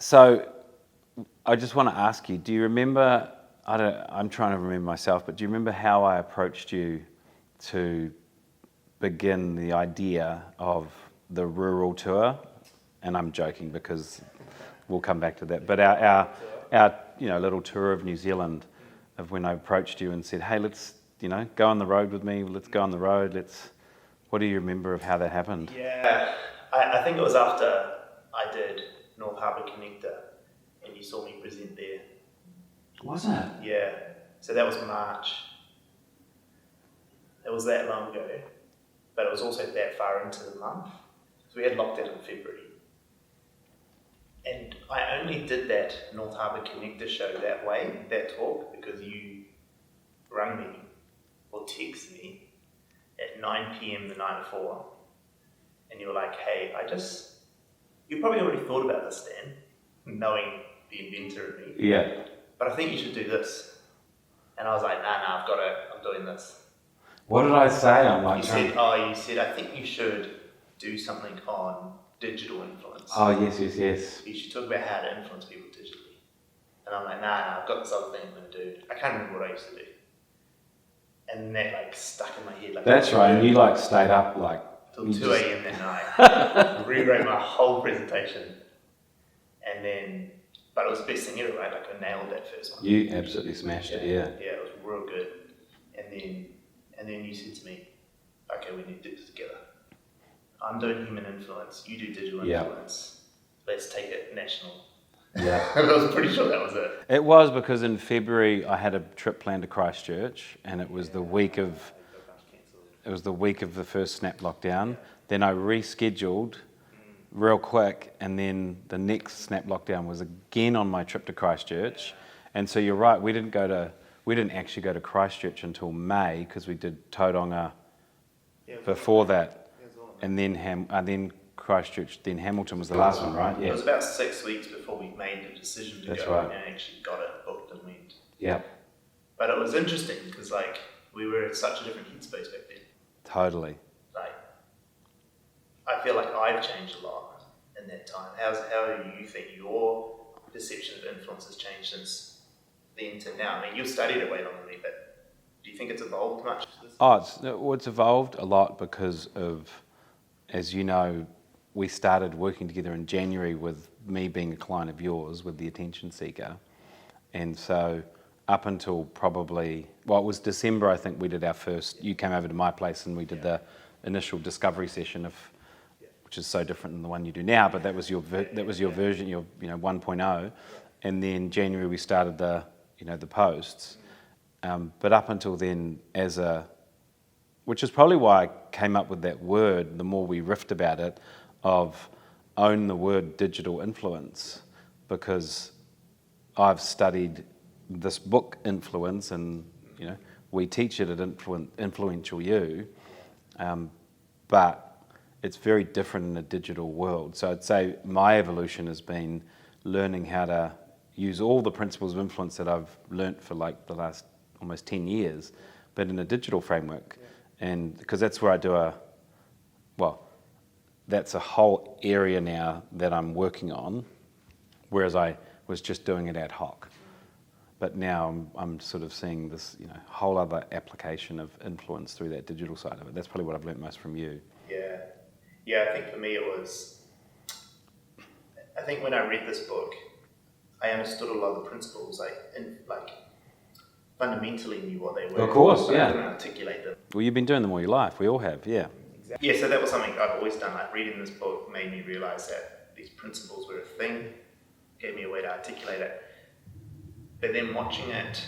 So I just want to ask you, do you remember, I'm trying to remember myself, but do you remember how I approached you to begin the idea of the rural tour? And I'm joking because we'll come back to that. But our little tour of New Zealand, of when I approached you and said, hey, let's, go on the road with me. Let's go on the road. What do you remember of how that happened? Yeah, I think it was after I did North Harbour Connector and you saw me present there. Was it? Yeah, so that was March. It was that long ago, but it was also that far into the month. So we had lockdown in February. And I only did that North Harbour Connector show that way, that talk, because you rang me or texted me at 9 p.m. the night before. And you were like, hey, you probably already thought about this, Stan, knowing the inventor of me. Yeah. But I think you should do this. And I was like, nah, I'm doing this. What did I say? You said, I think you should do something on digital influence. Oh, yes. You should talk about how to influence people digitally. And I'm like, nah, I've got this other thing I'm going to do. I can't remember what I used to do. And that stuck in my head. That's right, and you stayed up till 2 a.m. that night. Rewrote my whole presentation. And then, but it was the best thing ever, right? I nailed that first one. You absolutely smashed it, yeah. Yeah, it was real good. And then you said to me, okay, we need to do this together. I'm doing human influence, you do digital influence. Let's take it national. Yeah. I was pretty sure that was it. It was, because in February I had a trip planned to Christchurch, and it was the week of the first snap lockdown. Then I rescheduled real quick, and then the next snap lockdown was again on my trip to Christchurch. And so you're right, we didn't actually go to Christchurch until May, because we did Tauranga before that, and then Christchurch, then Hamilton was the last one, right? Yeah. It was about 6 weeks before we made the decision to go, right. And actually got it booked and went. Yeah. But it was interesting because we were in such a different headspace back then. Totally. I feel like I've changed a lot in that time. How do you think your perception of influence has changed since then to now? I mean, you've studied it way longer than me, but do you think it's evolved much? It's evolved a lot because of, as you know, we started working together in January with me being a client of yours with the Attention Seeker. And so up until it was December, I think we did our first, you came over to my place and we did the initial discovery session which is so different than the one you do now, but that was your version, your 1.0. And then January we started the posts. But up until then, which is probably why I came up with that word, the more we riffed about it, of own the word digital influence, because I've studied this book Influence, and we teach it at Influential You, but it's very different in a digital world. So I'd say my evolution has been learning how to use all the principles of influence that I've learnt for the last almost 10 years, but in a digital framework. And because that's where I do that's a whole area now that I'm working on, whereas I was just doing it ad hoc. But now I'm sort of seeing this whole other application of influence through that digital side of it. That's probably what I've learnt most from you. Yeah, I think for me I think when I read this book, I understood a lot of the principles, fundamentally knew what they were. Of course, but yeah. I couldn't articulate them. Well, you've been doing them all your life. We all have, yeah. Exactly. Yeah, so that was something I've always done. Reading this book made me realise that these principles were a thing, gave me a way to articulate it. But then watching it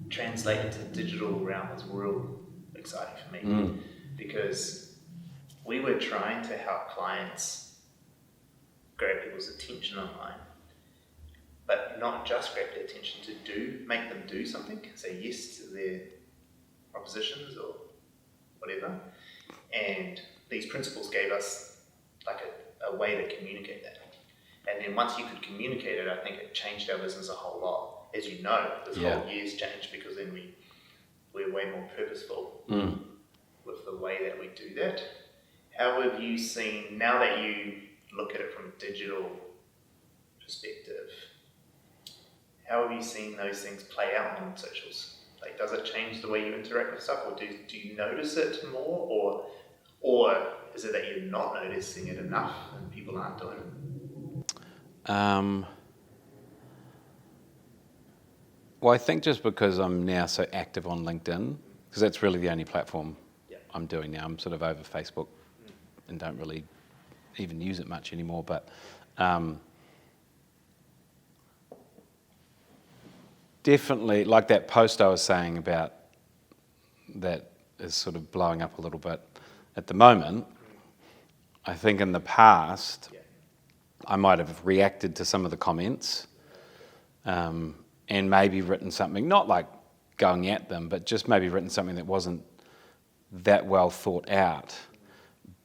translate into the digital realm was real exciting for me, because we were trying to help clients grab people's attention online, but not just grab their attention, make them do something, say yes to their propositions or whatever. And these principles gave us a way to communicate that. And then once you could communicate it, I think it changed our business a whole lot. As you know, this whole year's changed because then we're way more purposeful with the way that we do that. How have you seen, now that you look at it from a digital perspective, how have you seen those things play out on socials? Like, does it change the way you interact with stuff, or do you notice it more, or is it that you're not noticing it enough and people aren't doing it? Well, I think just because I'm now so active on LinkedIn, because that's really the only platform I'm doing now. I'm sort of over Facebook and don't really even use it much anymore. But definitely, like that post I was saying about that is sort of blowing up a little bit at the moment. I think in the past, I might have reacted to some of the comments and maybe written something, not like going at them, but just maybe written something that wasn't that well thought out.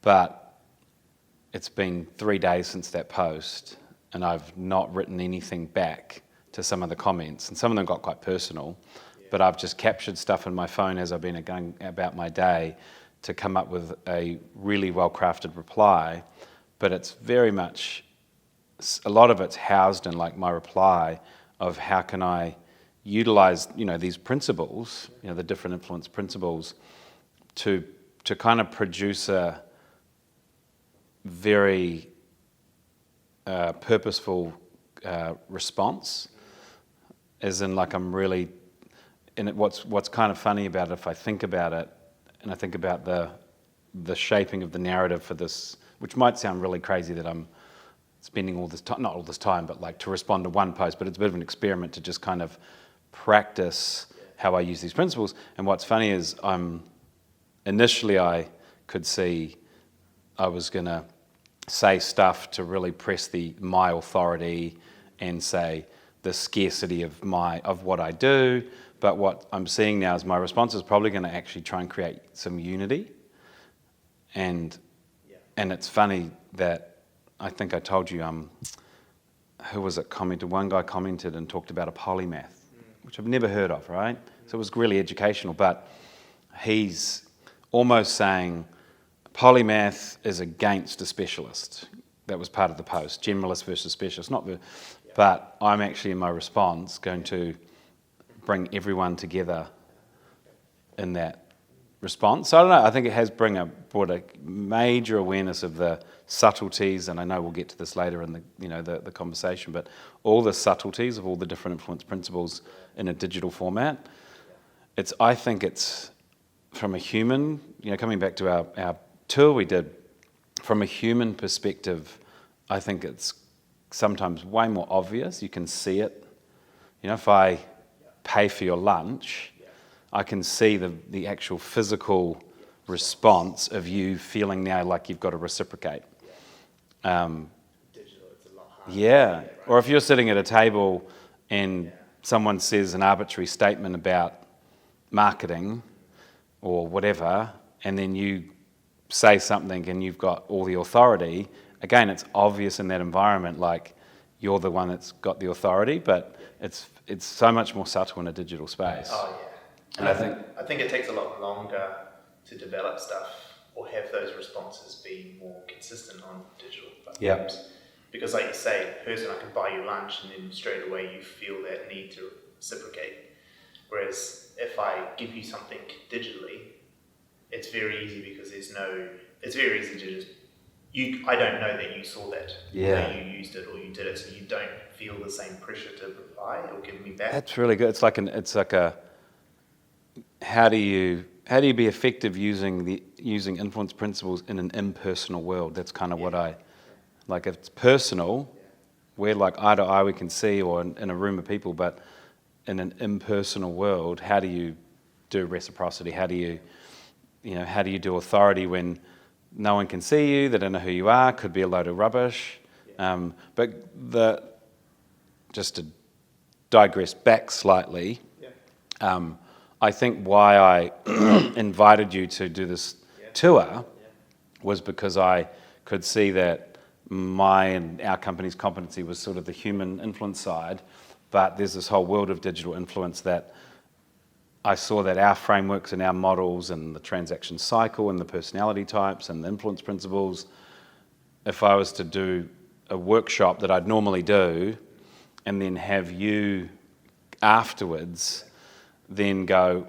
But it's been 3 days since that post, and I've not written anything back to some of the comments, and some of them got quite personal, but I've just captured stuff in my phone as I've been going about my day to come up with a really well-crafted reply. But it's very much, a lot of it's housed in like my reply of how can I utilize, these principles, the different influence principles to kind of produce a very purposeful response, as in like I'm really, and what's kind of funny about it, if I think about it, and I think about the shaping of the narrative for this, which might sound really crazy that I'm spending all this time, not all this time, but like to respond to one post, but it's a bit of an experiment to just kind of practice how I use these principles. And what's funny is initially I could see I was going to say stuff to really press my authority and say the scarcity of what I do. But what I'm seeing now is my response is probably going to actually try and create some unity. And it's funny that I think I told you, who was it commented? One guy commented and talked about a polymath, which I've never heard of, right? So it was really educational, but he's almost saying polymath is against a specialist. That was part of the post, generalist versus specialist. But I'm actually in my response going to bring everyone together in that response. So I don't know, I think it has brought a major awareness of the subtleties, and I know we'll get to this later in the conversation, but all the subtleties of all the different influence principles in a digital format. I think it's from a human, coming back to our tour we did, from a human perspective, I think it's sometimes way more obvious. You can see it. If I pay for your lunch, I can see the actual physical response of you feeling now like you've got to reciprocate. Digital, it's a lot harder. Yeah. Right? Or if you're sitting at a table and someone says an arbitrary statement about marketing or whatever, and then you say something and you've got all the authority, again, it's obvious in that environment, like you're the one that's got the authority, but it's so much more subtle in a digital space. Oh yeah. And I think it takes a lot longer to develop stuff or have those responses be more consistent on digital platforms. Because like you say, person, I can buy you lunch, and then straight away you feel that need to reciprocate. Whereas if I give you something digitally, it's very easy because it's very easy to just, I don't know that you saw that, that you used it or you did it, so you don't feel the same pressure to reply or give me back. That's really good. It's like how do you be effective using influence principles in an impersonal world? That's kind of what if it's personal, we're like eye to eye, we can see, or in a room of people, but in an impersonal world, how do you do reciprocity? How do you do authority when no one can see you, they don't know who you are, could be a load of rubbish. But just to digress back slightly, I think why I invited you to do this tour was because I could see that my and our company's competency was sort of the human influence side, but there's this whole world of digital influence that I saw that our frameworks and our models and the transaction cycle and the personality types and the influence principles, if I was to do a workshop that I'd normally do, and then have you afterwards then go,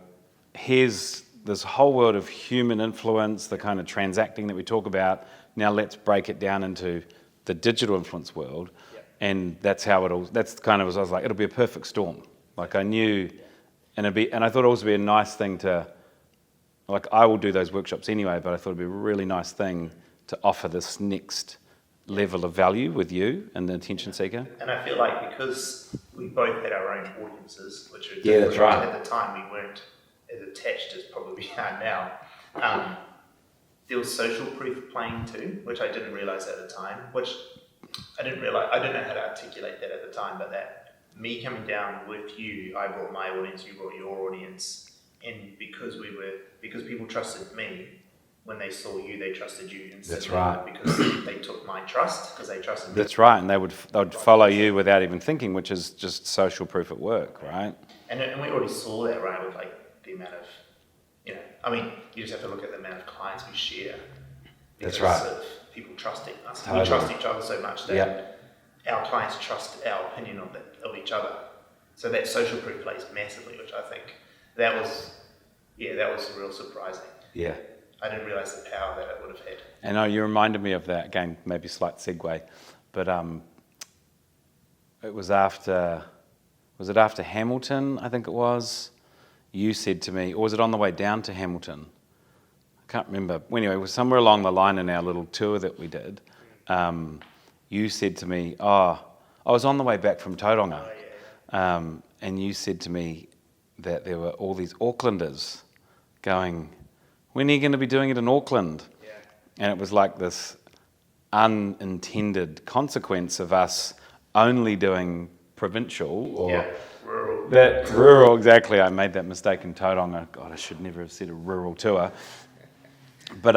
here's this whole world of human influence, the kind of transacting that we talk about. Now let's break it down into the digital influence world. And that's how that's kind of, I was like, it'll be a perfect storm. Like I knew, and I thought it would be a nice thing to, like I will do those workshops anyway, but I thought it'd be a really nice thing to offer this next level of value with you and the attention seeker. And I feel like because we both had our own audiences, which are Yeah, that's right. At the time we weren't as attached as probably we are now. There was social proof playing too, which I didn't realise at the time, which I didn't know how to articulate that at the time, but that me coming down with you, I brought my audience, you brought your audience, and because people trusted me, when they saw you, they trusted you. That's right. Because they took my trust, because they trusted me. That's right, and they would follow you without even thinking, which is just social proof at work, right? And we already saw that, right, with like the amount of, you just have to look at the amount of clients we share. That's right. Of people trusting us. Totally. We trust each other so much that our clients trust our opinion of each other. So that social proof plays massively, which I think that was real surprising. Yeah. I didn't realise the power that it would have had. And you reminded me of that, again, maybe slight segue, but it was after Hamilton, I think it was? You said to me, or was it on the way down to Hamilton? I can't remember. Anyway, it was somewhere along the line in our little tour that we did. You said to me, I was on the way back from Tauranga, and you said to me that there were all these Aucklanders going, when are you going to be doing it in Auckland? Yeah. And it was like this unintended consequence of us only doing provincial or rural. That rural, exactly. I made that mistake in Tauranga. God, I should never have said a rural tour. But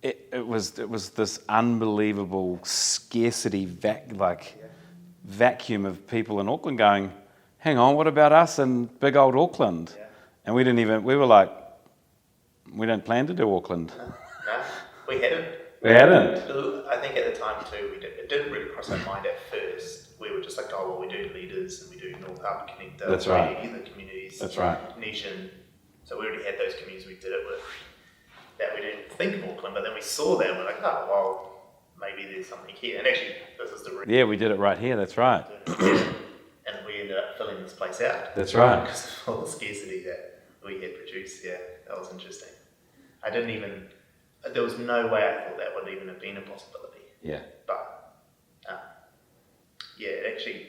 it was this unbelievable scarcity vacuum of people in Auckland going, hang on, what about us in big old Auckland? Yeah. And we were like, we don't plan to do Auckland. No, we hadn't. We hadn't. I think at the time too, it didn't really cross our mind at first. We were just like, we do leaders and we do North Harbour Connector. That's right. Either communities. That's right. Nation. So we already had those communities we did it with. That we didn't think of Auckland, but then we saw that and we're like, maybe there's something here. And actually, this is the reason. Yeah, we did it right here. That's right. And we ended up filling this place out. That's right. Because of all the scarcity that we had produced. Yeah, that was interesting. There was no way I thought that would even have been a possibility. Yeah. But, actually,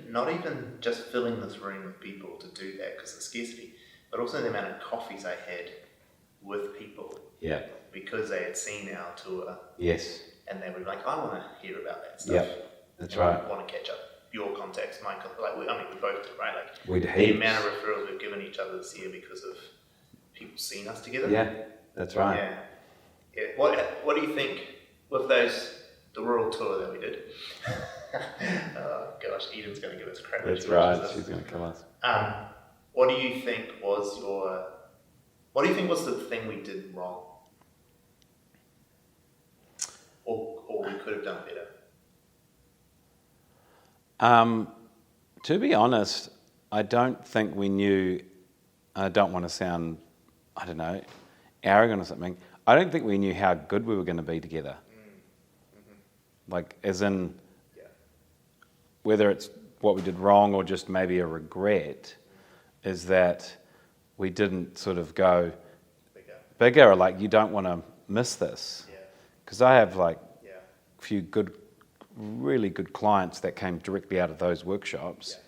not even just filling this room with people to do that because of the scarcity, but also the amount of coffees I had with people. Yeah. Because they had seen our tour. Yes. And they were like, I want to hear about that stuff. Yeah, that's right. I want to catch up your contacts, my contacts. We both did, right? The amount of referrals we've given each other this year because of people seeing us together. Yeah, that's right. Yeah. What do you think with the rural tour that we did? Oh gosh, Eden's going to give us credit. That's right. She's going to kill us. What do you think was the thing we did wrong, or we could have done better? To be honest, I don't think we knew. I don't want to sound, arrogant or something. I don't think we knew how good we were going to be together. Mm-hmm. Like, as in, whether it's what we did wrong or just maybe a regret, is that we didn't sort of go bigger or like, you don't want to miss this. Because I have a few really good clients that came directly out of those workshops,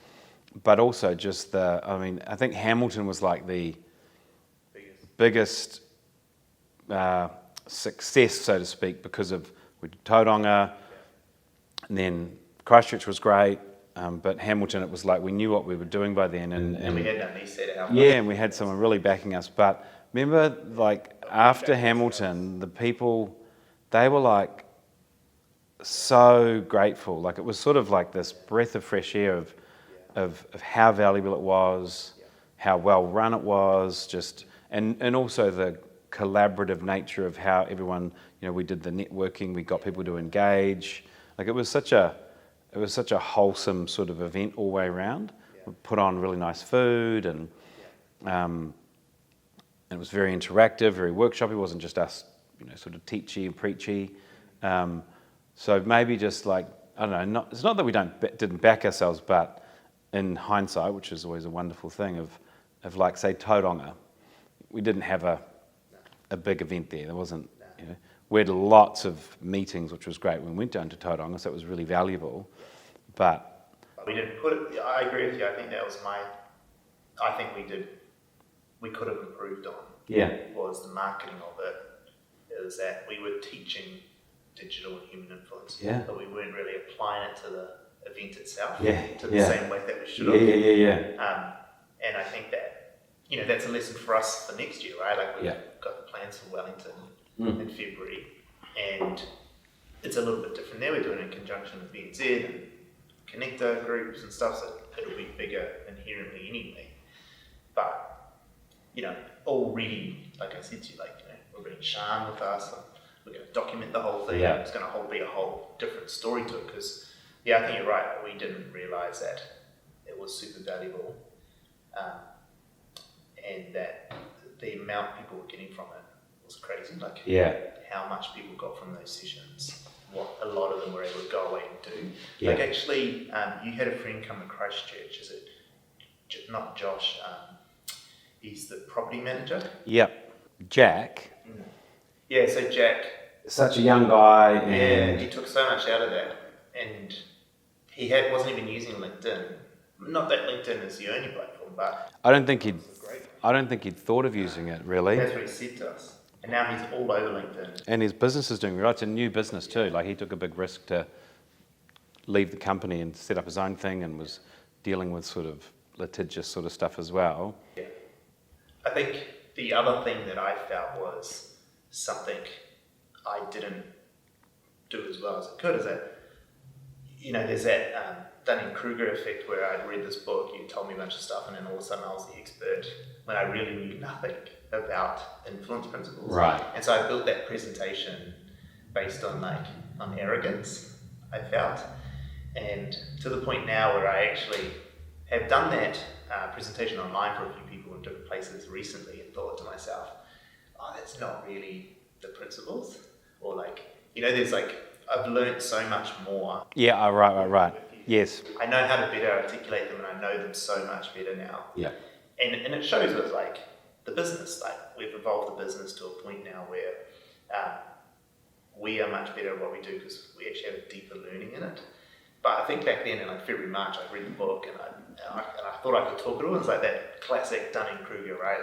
but also just I think Hamilton was like the biggest success, so to speak, because of we did Tauranga, and then Christchurch was great, but Hamilton, it was like we knew what we were doing by then, and we had done these set out. Yeah, and we had someone really backing us. But remember, after Hamilton, the people, they were so grateful. It was sort of like this breath of fresh air of how valuable it was, how well run it was, and also the collaborative nature of how everyone, we did the networking, we got people to engage. Like it was such a wholesome sort of event all the way around. We put on really nice food and it was very interactive, very workshopy. It wasn't just us, sort of teachy and preachy. So maybe just like, I don't know, it's not that we didn't back ourselves, but in hindsight, which is always a wonderful thing of like, say, Tauranga, we didn't have a big event there. There wasn't, we had lots of meetings, which was great when we went down to Tauranga, so it was really valuable. But we didn't put it, I agree with you, I think that was I think we could have improved on. Was the marketing of it, is that we were teaching digital and human influence, but we weren't really applying it to the event itself, to the same way that we should have. And I think that, that's a lesson for us for next year, right? Like we've got the plans for Wellington in February, and it's a little bit different there. We're doing it in conjunction with BNZ and connector groups and stuff, so it'll be bigger inherently anyway. But, already, like I said to you, we're bringing Sean with us, and we're going to document the whole thing. It's going to be a whole different story to it, because, I think you're right, we didn't realise that it was super valuable, and that the amount people were getting from it was crazy. How much people got from those sessions, what a lot of them were able to go away and do. Actually, you had a friend come to Christchurch, is it not Josh? He's the property manager. Jack. Yeah, so Jack. Such a young guy. And he took so much out of that, and he wasn't even using LinkedIn. Not that LinkedIn is the only platform, but I don't think he'd thought of using it really. That's what he said to us. And now he's all over LinkedIn. And his business is doing right. It's a new business too. Like he took a big risk to leave the company and set up his own thing, and was dealing with sort of litigious sort of stuff as well. I think the other thing that I felt was something I didn't do as well as I could, is that, there's that Dunning-Kruger effect where I'd read this book, you told me a bunch of stuff, and then all of a sudden I was the expert when I really knew nothing about influence principles. Right. And so I built that presentation based on arrogance, I felt, and to the point now where I actually have done that presentation online for a few people in different places recently, and thought to myself, that's not really the principles, or there's I've learned so much more. Right. Yes. I know how to better articulate them, and I know them so much better now. And it shows with the business, we've evolved the business to a point now where we are much better at what we do, because we actually have a deeper learning in it. But I think back then in February, March, I read the book and I thought I could talk it all. It's like that classic Dunning-Kruger, right?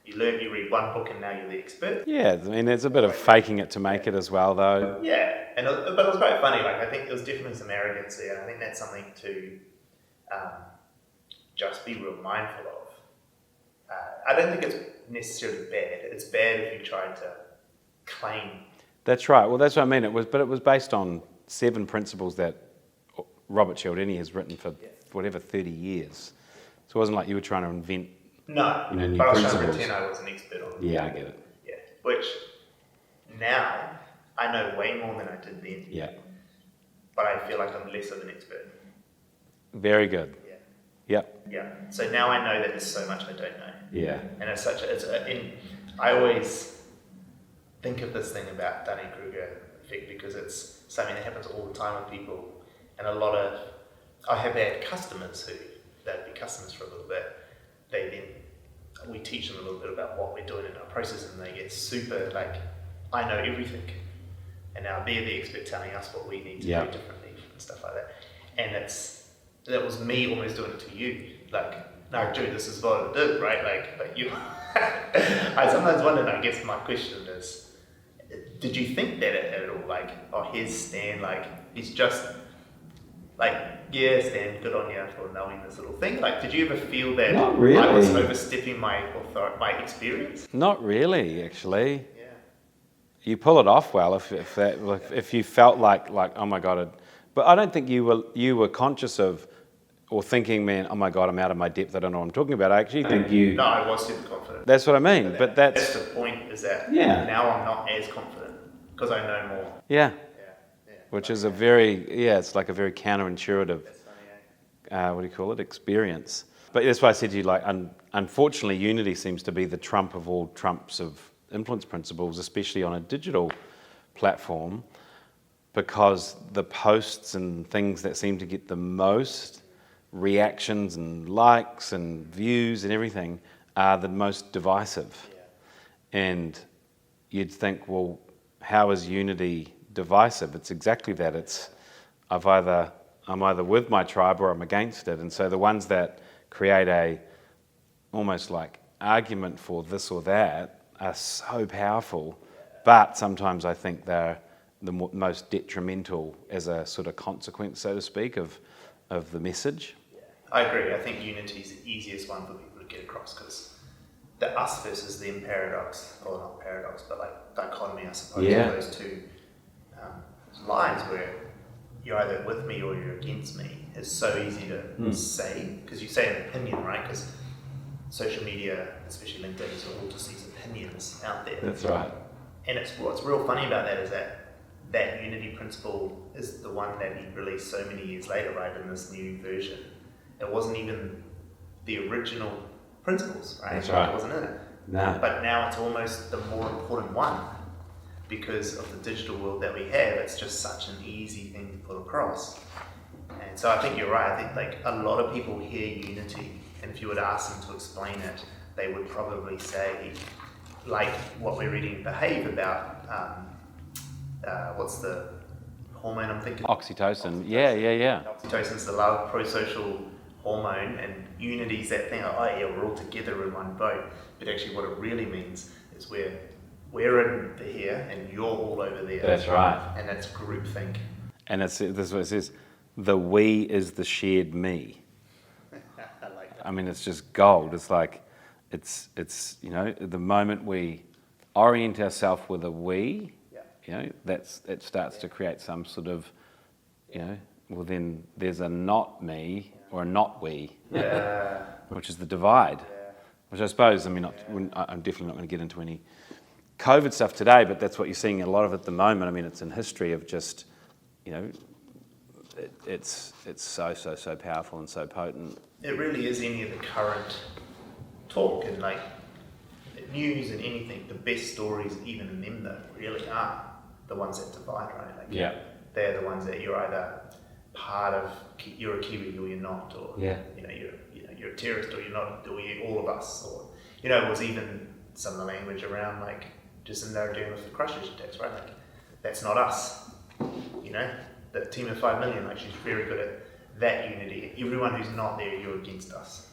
You read one book and now you're the expert. Yeah, I mean, there's a bit of faking it to make it as well, though. Yeah, but it was quite funny. I think there was definitely some arrogance there, and I think that's something to just be real mindful of. I don't think it's necessarily bad. It's bad if you try to claim. That's right. Well, that's what I mean. It was based on 7 principles that Robert Cialdini has written for whatever 30 years. So it wasn't like you were trying to invent new but I was principles. trying to pretend I was an expert on it. Yeah, I get it. Yeah, which now I know way more than I did then. Yeah. But I feel like I'm less of an expert. Very good. Yeah. So now I know that there's so much I don't know. Yeah. And I always think of this thing about Dunning-Kruger effect, because it's something that happens all the time with people. And I have had customers who, they'd be customers for a little bit, we teach them a little bit about what we're doing in our process, and they get super I know everything. And now they're the expert telling us what we need to do differently and stuff like that. And that was me almost doing it to you. No, dude, this is what I did, right? But you, I sometimes wonder, and I guess my question is, did you think that at all? Here's Stan, he's just, Stan, good on you for knowing this little thing. Did you ever feel that Not really. I was overstepping my experience? Not really, actually. Yeah. You pull it off well if you felt like oh my God. But I don't think you were conscious of or thinking, man, oh my God, I'm out of my depth, I don't know what I'm talking about. I actually think you... No, I was super confident. That's what I mean, but That's the point, is that now I'm not as confident because I know more. Yeah. Yeah. Which is it's like a very counterintuitive, That's funny, experience. But that's why I said to you, like, unfortunately, unity seems to be the trump of all trumps of influence principles, especially on a digital platform, because the posts and things that seem to get the most reactions and likes and views and everything are the most divisive. Yeah. And you'd think, well, how is unity divisive? It's exactly that. I'm either with my tribe or I'm against it. And so the ones that create a almost like argument for this or that are so powerful, but sometimes I think they're the most detrimental as a sort of consequence, so to speak, of the message. Yeah. I agree. I think unity is the easiest one for people to get across, because the us versus them paradox, or not paradox, but like dichotomy, I suppose, of those two lines where you're either with me or you're against me is so easy to say, because you say an opinion, right? Because social media, especially LinkedIn, is all just these opinions out there. That's right. And what's real funny about that is that unity principle is the one that he released so many years later, right, in this new version. It wasn't even the original principles, right? That's right. It wasn't in it. No. But now it's almost the more important one, because of the digital world that we have. It's just such an easy thing to put across. And so I think you're right. I think like a lot of people hear unity, and if you were to ask them to explain it, they would probably say, like what we're reading in Behave about, what's the hormone I'm thinking? Oxytocin. Yeah. Oxytocin's the love, pro-social hormone, and unity's that thing, we're all together in one boat. But actually what it really means is we're in here and you're all over there. That's right. And that's groupthink. And this is what it says, the we is the shared me. I like that. I mean, it's just gold. It's like, it's the moment we orient ourselves with a we, it starts to create some sort of, well then there's a not me or a not we, which is the divide. Which I suppose, I'm definitely not going to get into any COVID stuff today, but that's what you're seeing a lot of at the moment. I mean, it's in history of just, it's so powerful and so potent. It really is any of the current talk and like news and anything, the best stories, even in them, though, really are the ones that divide, right? Like, they're the ones that you're either part of, you're a Kiwi or you're not, or you're a terrorist or you're not, or you're all of us, or it was even some of the language around like just in there dealing with the Christchurch attacks, right? Like that's not us, the team of 5 million, like she's very good at that unity. Everyone who's not there, you're against us.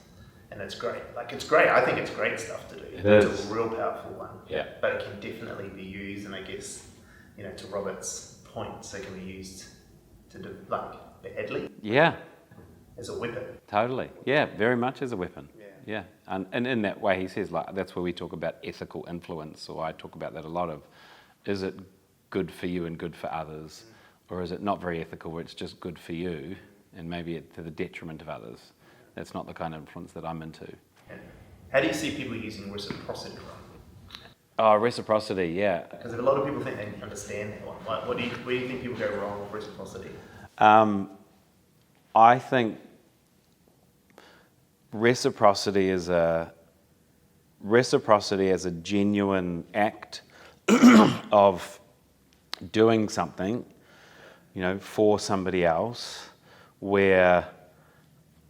And it's great. Like, it's great. I think it's great stuff to do. It's a real powerful one. Yeah. But it can definitely be used, and I guess, to Robert's point, so it can be used to do, like, badly. Yeah. As a weapon. Totally. Yeah, very much as a weapon. Yeah. And in that way, he says, like, that's where we talk about ethical influence, or I talk about that a lot of, is it good for you and good for others, or is it not very ethical where it's just good for you and maybe to the detriment of others? That's not the kind of influence that I'm into. And how do you see people using reciprocity wrong? Oh, reciprocity, yeah. Because a lot of people think they understand that one. Where do you think people go wrong with reciprocity? I think reciprocity as a genuine act of doing something, for somebody else, where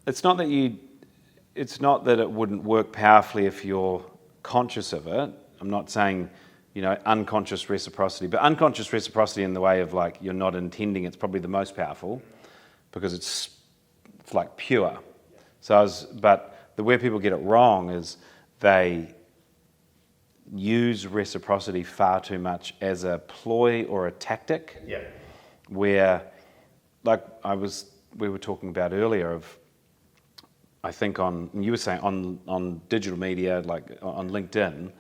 it's not that it wouldn't work powerfully if you're conscious of it. I'm not saying, unconscious reciprocity, but unconscious reciprocity in the way of like you're not intending, it's probably the most powerful because it's like pure. But the way people get it wrong is they use reciprocity far too much as a ploy or a tactic. Yeah. Where, like we were talking about earlier of, I think you were saying on digital media, like on LinkedIn,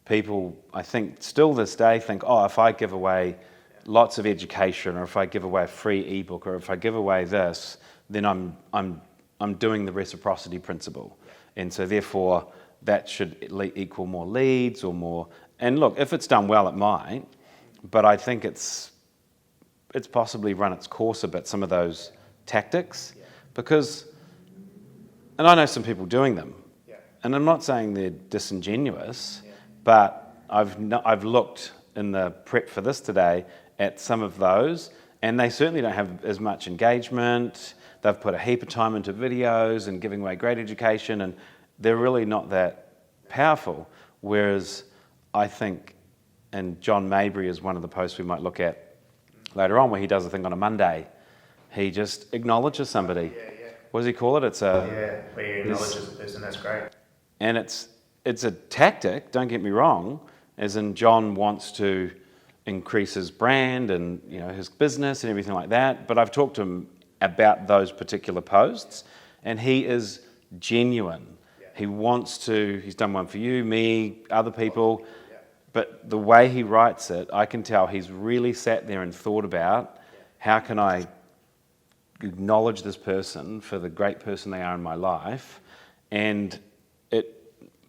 people, I think still this day think, if I give away lots of education, or if I give away a free ebook, or if I give away this, then I'm I'm doing the reciprocity principle. And so therefore that should equal more leads or more, and look, if it's done well, it might, but I think it's possibly run its course a bit, some of those tactics, because, and I know some people doing them, and I'm not saying they're disingenuous, but I've looked in the prep for this today at some of those, and they certainly don't have as much engagement. They've put a heap of time into videos and giving away great education, and they're really not that powerful. Whereas I think, and John Mabry is one of the posts we might look at later on, where he does a thing on a Monday. He just acknowledges somebody. What does he call it? Where he acknowledges the person. That's great. And it's a tactic, don't get me wrong, as in John wants to increase his brand and his business and everything like that. But I've talked to him about those particular posts, and he is genuine. He wants to, he's done one for you, me, other people, but the way he writes it, I can tell he's really sat there and thought about how can I acknowledge this person for the great person they are in my life. And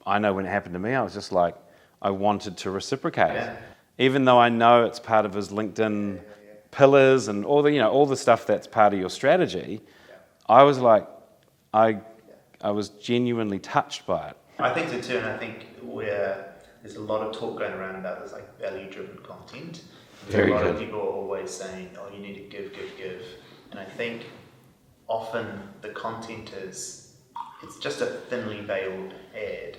I know when it happened to me, I was just like, I wanted to reciprocate. Even though I know it's part of his LinkedIn pillars and all the stuff that's part of your strategy, I was like, I was genuinely touched by it. I think so too, and I think there's a lot of talk going around about this like value-driven content. Very a lot good. of people are always saying, "Oh, you need to give," and I think often the content it's just a thinly veiled ad.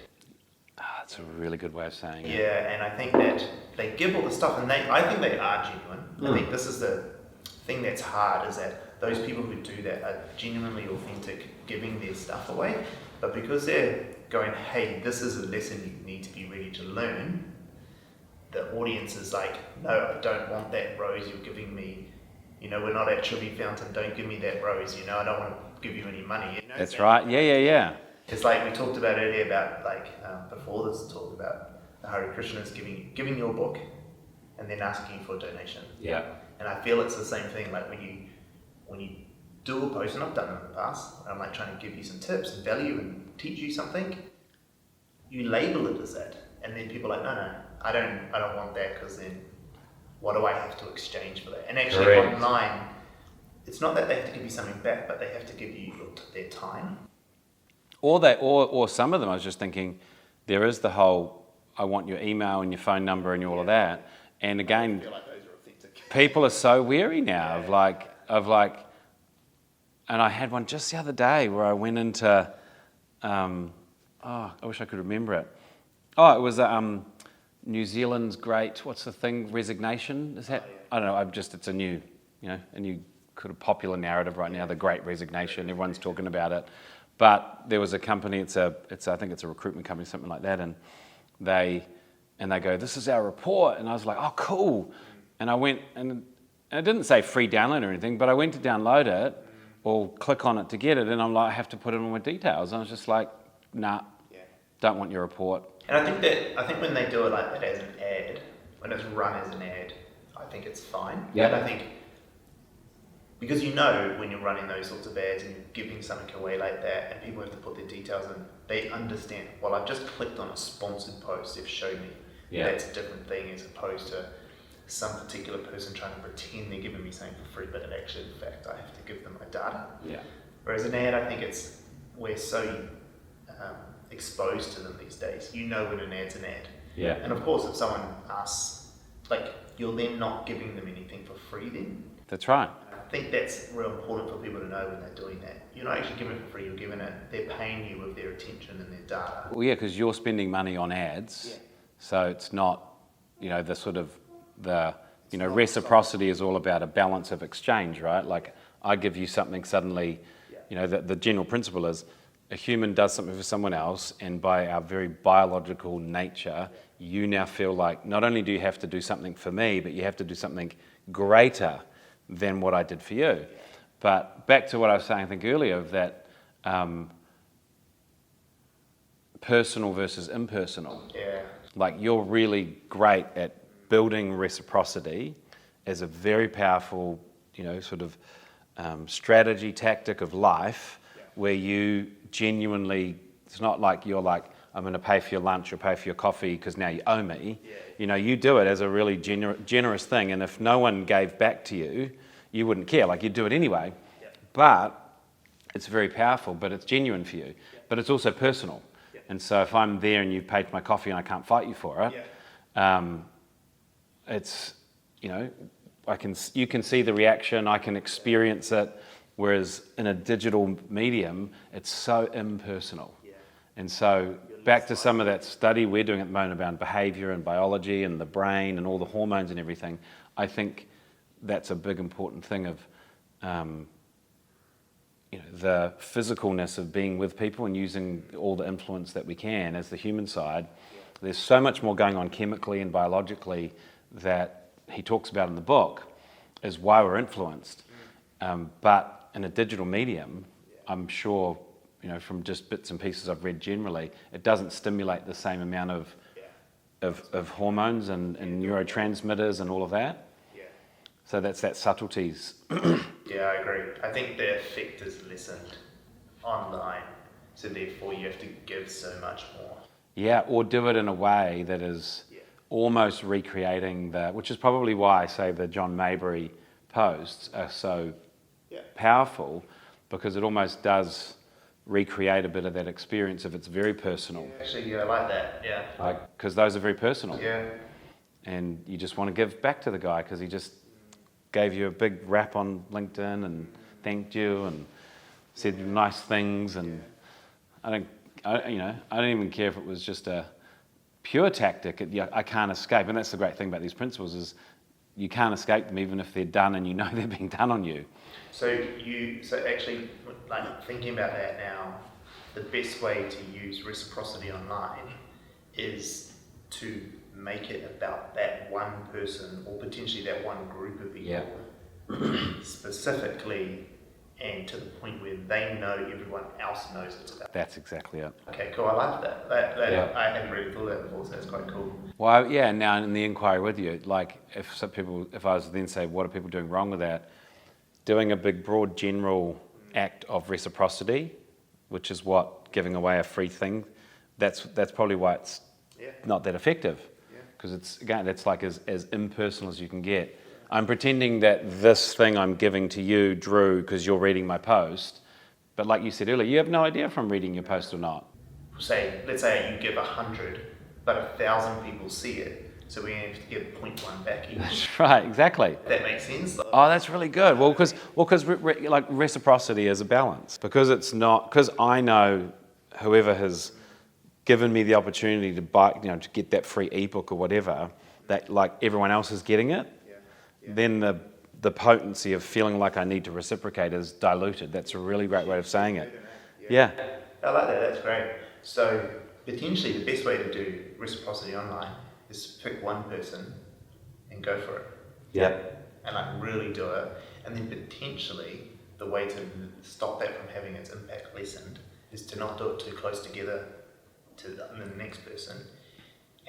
That's a really good way of saying it. Yeah, and I think that they give all the stuff, and I think they are genuine. I think this is the thing that's hard, is that those people who do that are genuinely authentic, giving their stuff away, but because they're going, hey, this is a lesson you need to be ready to learn, the audience is like, no, I don't want that rose you're giving me. We're not at Chubby Fountain, don't give me that rose, I don't want to give you any money. That's right, yeah. It's like we talked about earlier about before this talk about the Hare Krishnas giving you a book and then asking you for a donation. Yeah. And I feel it's the same thing, like when you do a post, and I've done it in the past, and I'm like trying to give you some tips and value and teach you something, you label it as that, and then people are like, no, I don't want that, because then what do I have to exchange for that? And actually Correct. Online, it's not that they have to give you something back, but they have to give you their time. Or some of them, I was just thinking, there is the whole, I want your email and your phone number and all of that. And again, I feel like those are authentic. people are so weary now of like, and I had one just the other day where I went into, I wish I could remember it. Oh, it was New Zealand's great, what's the thing, resignation? Is that? I don't know, it's a new, a new kind of popular narrative right now, the Great Resignation, everyone's talking about it. But there was a company, I think it's a recruitment company, something like that, and they go, this is our report, and I was like, oh, cool. And I went, and it didn't say free download or anything, but I went to download it, or click on it to get it, and I'm like, I have to put in all my details. And I was just like, nah, don't want your report. And I think when they do it like that as an ad, when it's run as an ad, I think it's fine. Yeah. And I think, because when you're running those sorts of ads and you're giving something away like that, and people have to put their details in, they understand, well, I've just clicked on a sponsored post, they've showed me. Yeah. That's a different thing as opposed to some particular person trying to pretend they're giving me something for free, but in fact, I have to give them my data. Yeah. Whereas an ad, I think we're so exposed to them these days. When an ad's an ad. Yeah. And of course, if someone asks, you're then not giving them anything for free then. That's right. I think that's real important for people to know when they're doing that. You're not actually giving it for free, you're giving it, they're paying you with their attention and their data. Well, yeah, because you're spending money on ads, so it's not, the sort of, reciprocity is all about a balance of exchange, right? Like, I give you something suddenly, the general principle is, a human does something for someone else, and by our very biological nature, you now feel like not only do you have to do something for me, but you have to do something greater than what I did for you. But back to what I was saying, I think earlier, of that personal versus impersonal. Yeah. Like, you're really great at building reciprocity as a very powerful, strategy, tactic of life, where you genuinely, it's not like you're like, I'm going to pay for your lunch or pay for your coffee because now you owe me. You do it as a really generous thing, and if no one gave back to you, you wouldn't care, like you'd do it anyway. But it's very powerful, but it's genuine for you, but it's also personal. And so if I'm there and you've paid for my coffee and I can't fight you for it, it's, you can see the reaction, I can experience it, whereas in a digital medium, it's so impersonal. And so back to some of that study we're doing at the moment around behavior and biology and the brain and all the hormones and everything, I think that's a big important thing of the physicalness of being with people and using all the influence that we can as the human side. There's so much more going on chemically and biologically that he talks about in the book is why we're influenced. But in a digital medium, I'm sure, from just bits and pieces I've read generally, it doesn't stimulate the same amount of hormones and neurotransmitters and all of that. So that's that subtleties. Yeah, I agree. I think the effect is lessened online, so therefore you have to give so much more. Yeah, or do it in a way that is almost recreating which is probably why I say the John Mabry posts are so powerful, because it almost does recreate a bit of that experience if it's very personal. Actually, I like that, Because those are very personal. Yeah. And you just want to give back to the guy because he just gave you a big rap on LinkedIn and thanked you and said nice things, and I don't even care if it was just a pure tactic. I can't escape, and that's the great thing about these principles is you can't escape them even if they're done and you know they're being done on you. So actually, like thinking about that now, the best way to use reciprocity online is to make it about that one person or potentially that one group of people specifically, and to the point where they know everyone else knows it's about. That's exactly it. Okay, cool. I like that. I hadn't really thought that before, so that's quite cool. Well, now in the inquiry with you, like if I was to then say, what are people doing wrong with that? Doing a big, broad, general act of reciprocity, which is what giving away a free thing. That's probably why it's not that effective. Because that's like as impersonal as you can get. I'm pretending that this thing I'm giving to you, Drew, because you're reading my post, but like you said earlier, you have no idea if I'm reading your post or not. Let's say you give 100, but 1,000 people see it, so we have to give 0.1 back each. That's right, exactly. That makes sense. Oh, that's really good. Well, because like reciprocity is a balance. Because I know whoever has given me the opportunity to buy, to get that free ebook or whatever, that like everyone else is getting it, then the potency of feeling like I need to reciprocate is diluted. That's a really great way of saying it. Yeah. I like that. That's great. So potentially the best way to do reciprocity online is to pick one person and go for it. Yeah. And like really do it. And then potentially the way to stop that from having its impact lessened is to not do it too close together to the next person,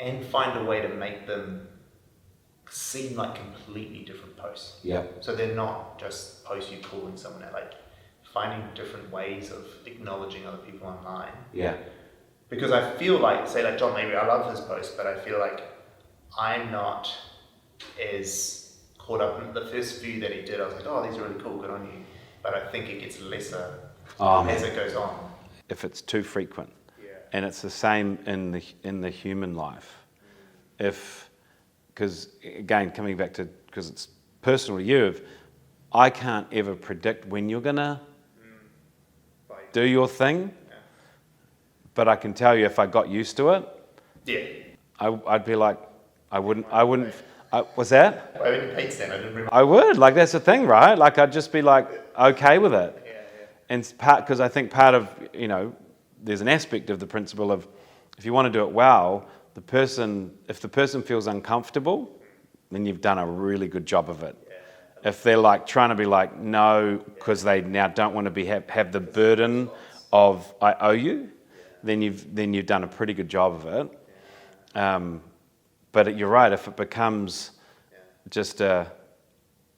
and find a way to make them seem like completely different posts. Yeah. So they're not just posts you calling someone out, like finding different ways of acknowledging other people online. Yeah. Because I feel like, say like John Mabry, I love his posts, but I feel like I'm not as caught up in the first few that he did. I was like, oh, these are really cool, good on you. But I think it gets lesser as it goes on. If it's too frequent. And it's the same in the human life. Because again, coming back to, because it's personal to you, I can't ever predict when you're gonna do your thing, but I can tell you if I got used to it, I'd be like, what's that? I wouldn't hate Stan, I didn't remember. I would, like that's the thing, right? Like I'd just be like, okay with it. And because I think part of, there's an aspect of the principle of if you want to do it well, if the person feels uncomfortable, then you've done a really good job of it. If they're like trying to be like, no, because they now don't want to have the burden of I owe you, then you've done a pretty good job of it. But you're right, if it becomes just a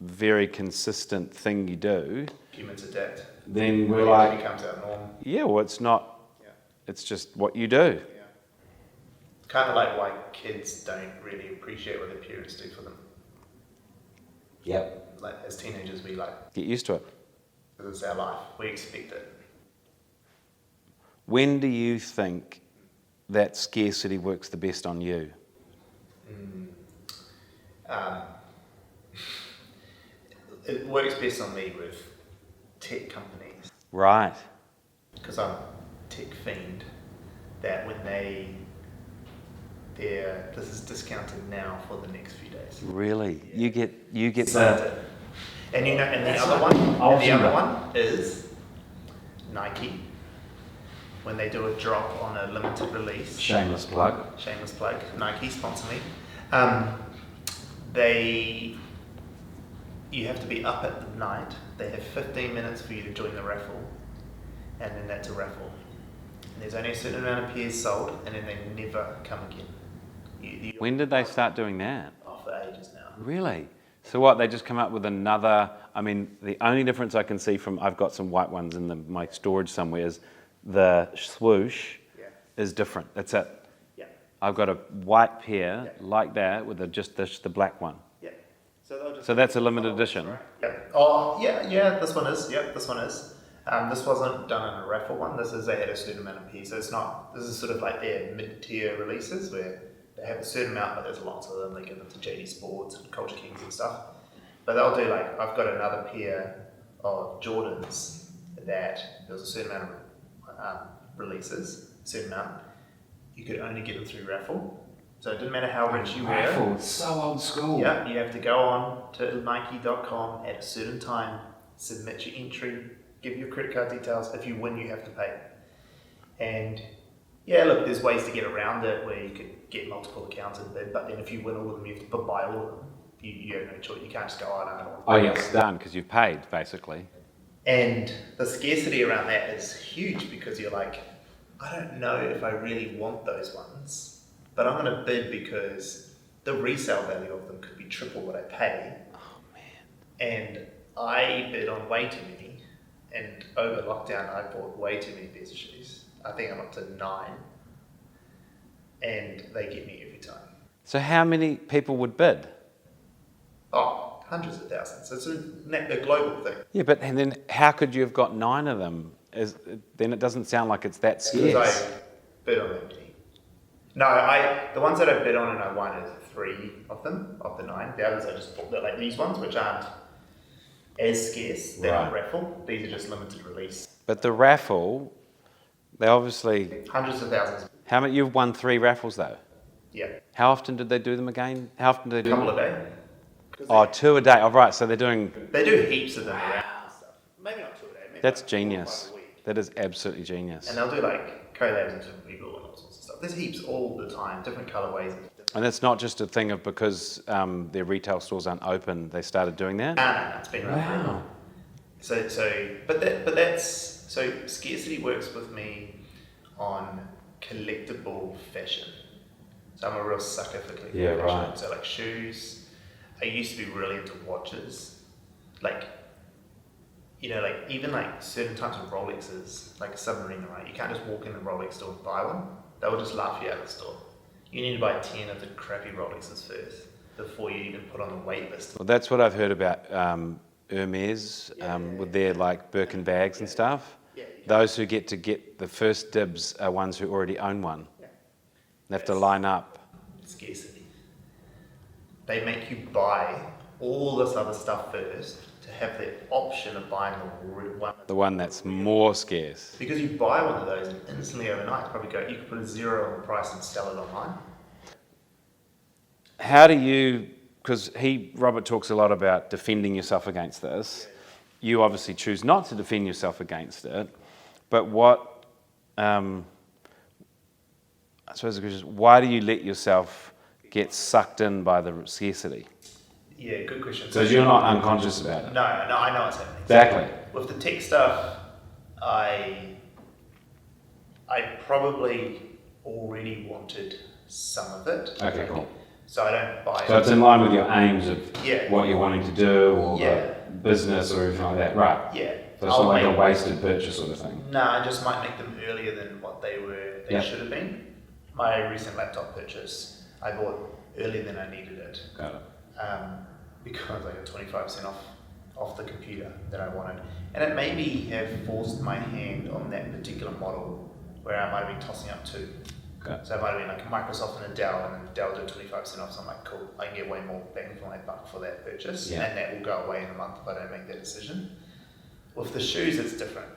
very consistent thing you do, humans adapt. Then we're It like, becomes our norm. yeah, well, it's not, Yeah. it's just what you do. Yeah. Kind of like why kids don't really appreciate what their parents do for them. Yep. Like as teenagers, we like, Get used to it. because it's our life, we expect it. When do you think that scarcity works the best on you? It works best on me with tech companies, Right. because I'm a tech fiend, that when this is discounted now for the next few days. Really? Yeah. You get So, the... and you know, and the That's other like one, and the ultimate. other one is Nike. When they do a drop on a limited release. Shameless plug. Shameless plug. Nike sponsor me. You have to be up at night. They have 15 minutes for you to join the raffle, and then that's a raffle. And there's only a certain amount of pairs sold, and then they never come again. When did they start doing that? Oh, for ages now. Really? So what, they just come up with another... I mean, the only difference I can see from... I've got some white ones in my storage somewhere is the swoosh is different. That's it. Yeah. I've got a white pair like that with just the black one. Yeah. So they'll just. So that's a limited edition. Right. Yeah. Oh, yeah. This one is. Yep. This one is. This wasn't done in a raffle one. This is they had a certain amount of pairs. So it's not. This is sort of like their mid-tier releases where they have a certain amount, but there's lots of them. They give them to JD Sports and Culture Kings and stuff. But they'll do like, I've got another pair of Jordans that there's a certain amount of releases, a certain amount. You could only get them through raffle. So it didn't matter how rich you were. It's so old school. Yeah, you have to go on to Nike.com at a certain time, submit your entry, give your credit card details. If you win, you have to pay. And yeah, look, there's ways to get around it where you could get multiple accounts in bid, but then if you win all of them, you have to buy all of them. You have no choice. You can't just go, oh, no, I don't want to. Oh, yeah, it's done because you've paid, basically. And the scarcity around that is huge because you're like, I don't know if I really want those ones, but I'm going to bid because the resale value of them could be triple what I pay. Oh, man. And I bid on way too many, and over lockdown I bought way too many pairs of shoes. I think I'm up to 9, and they get me every time. So how many people would bid? Oh, hundreds of thousands. It's a global thing. Yeah, but and then how could you have got 9 of them? Then it doesn't sound like it's that scarce. Because I bid on that many. No, the ones that I bid on and I won is 3 of them, of the 9. The others I just bought, they're like these ones, which aren't as scarce. They're not raffle. These are just limited release. But the raffle, they obviously... Hundreds of thousands. How many? You've won 3 raffles though. Yeah. How often did they do them again? How often do they do them? A couple a day. Oh, 2 a day. Oh, right. So they're doing... They do heaps of them around and stuff. Maybe not 2 a day. Maybe That's like 4 or 5 genius. a week. That is absolutely genius. And they'll do like collabs and different people and all sorts of stuff. There's heaps all the time, different colorways. And it's not just a thing of because their retail stores aren't open, they started doing that? No, it's been around for a while. So scarcity works with me on collectible fashion. So I'm a real sucker for collectible fashion. Right. So like shoes. I used to be really into watches. Like, you know, like even like certain types of Rolexes, like a submarine, right? You can't just walk in the Rolex store and buy one. They will just laugh you out of the store. You need to buy 10 of the crappy Rolexes first before you even put on the wait list. Well, that's what I've heard about Hermes with their like Birkin bags and stuff. Yeah, Those who get the first dibs are ones who already own one. Yeah. They have to line up. Scarcity. They make you buy all this other stuff first to have the option of buying The one that's more scarce. Because you buy one of those and instantly overnight, you could put a 0 on the price and sell it online. How do you, because Robert talks a lot about defending yourself against this. You obviously choose not to defend yourself against it, but what, I suppose the question is, why do you let yourself get sucked in by the scarcity? Yeah, good question. So you're not unconscious about it? No, I know what's happening. Exactly. So with the tech stuff, I probably already wanted some of it. Okay, cool. So I don't buy So it's in line with your aims of Yeah. what you're wanting to do or Yeah. the business or anything like that, right? Yeah, So it's not like a wasted purchase sort of thing. No, I just might make them earlier than what they should have been. My recent laptop purchase, I bought earlier than I needed it. Got it. Because I got 25% off the computer that I wanted. And it maybe have forced my hand on that particular model where I might have been tossing up two. Okay. So it might have been like a Microsoft and a Dell, and then Dell did 25% off, so I'm like, cool, I can get way more bang for my buck for that purchase, and that will go away in a month if I don't make that decision. With the shoes, it's different.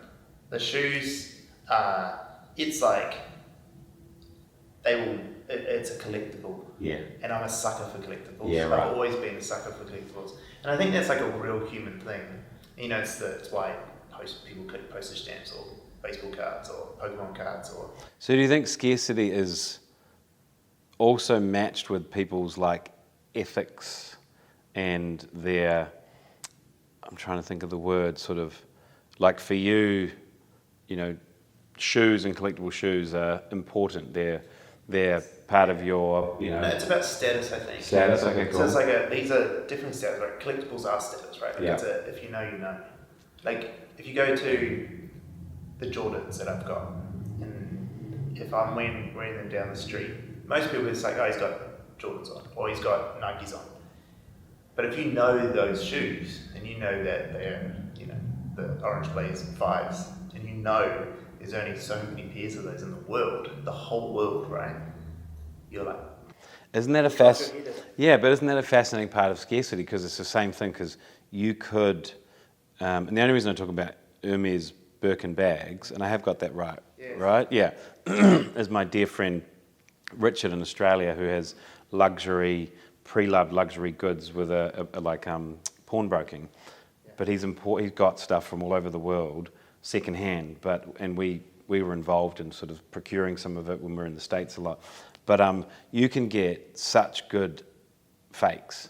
The shoes, it's like, it's a collectible. Yeah. And I'm a sucker for collectibles. Yeah, right. I've always been a sucker for collectibles. And I think that's like a real human thing. You know, it's why people click postage stamps or baseball cards or Pokemon cards or... So do you think scarcity is also matched with people's like ethics and their, I'm trying to think of the word, sort of, like for you, you know, shoes and collectible shoes are important. They're part of your, you know... No, it's about status, I think. Status, okay, cool. So it's like these are different status, right? Collectibles are status, right? Like Yeah. if you know, you know. Like, if you go to the Jordans that I've got, and if I'm wearing them down the street, most people are just like, oh, he's got Jordans on, or he's got Nikes on. But if you know those shoes, and you know that they're, you know, the Orange Blaze 5s, and you know there's only so many pairs of those in the world, the whole world, right? You're like... Isn't that but isn't that a fascinating part of scarcity? Because it's the same thing, because you could, and the only reason I talk about Hermes Birkin bags, and I have got that right, right? Yeah, is my dear friend Richard in Australia, who has luxury, pre-loved luxury goods with a pawnbroking, but he's got stuff from all over the world, secondhand, and we were involved in sort of procuring some of it when we were in the States a lot. But you can get such good fakes,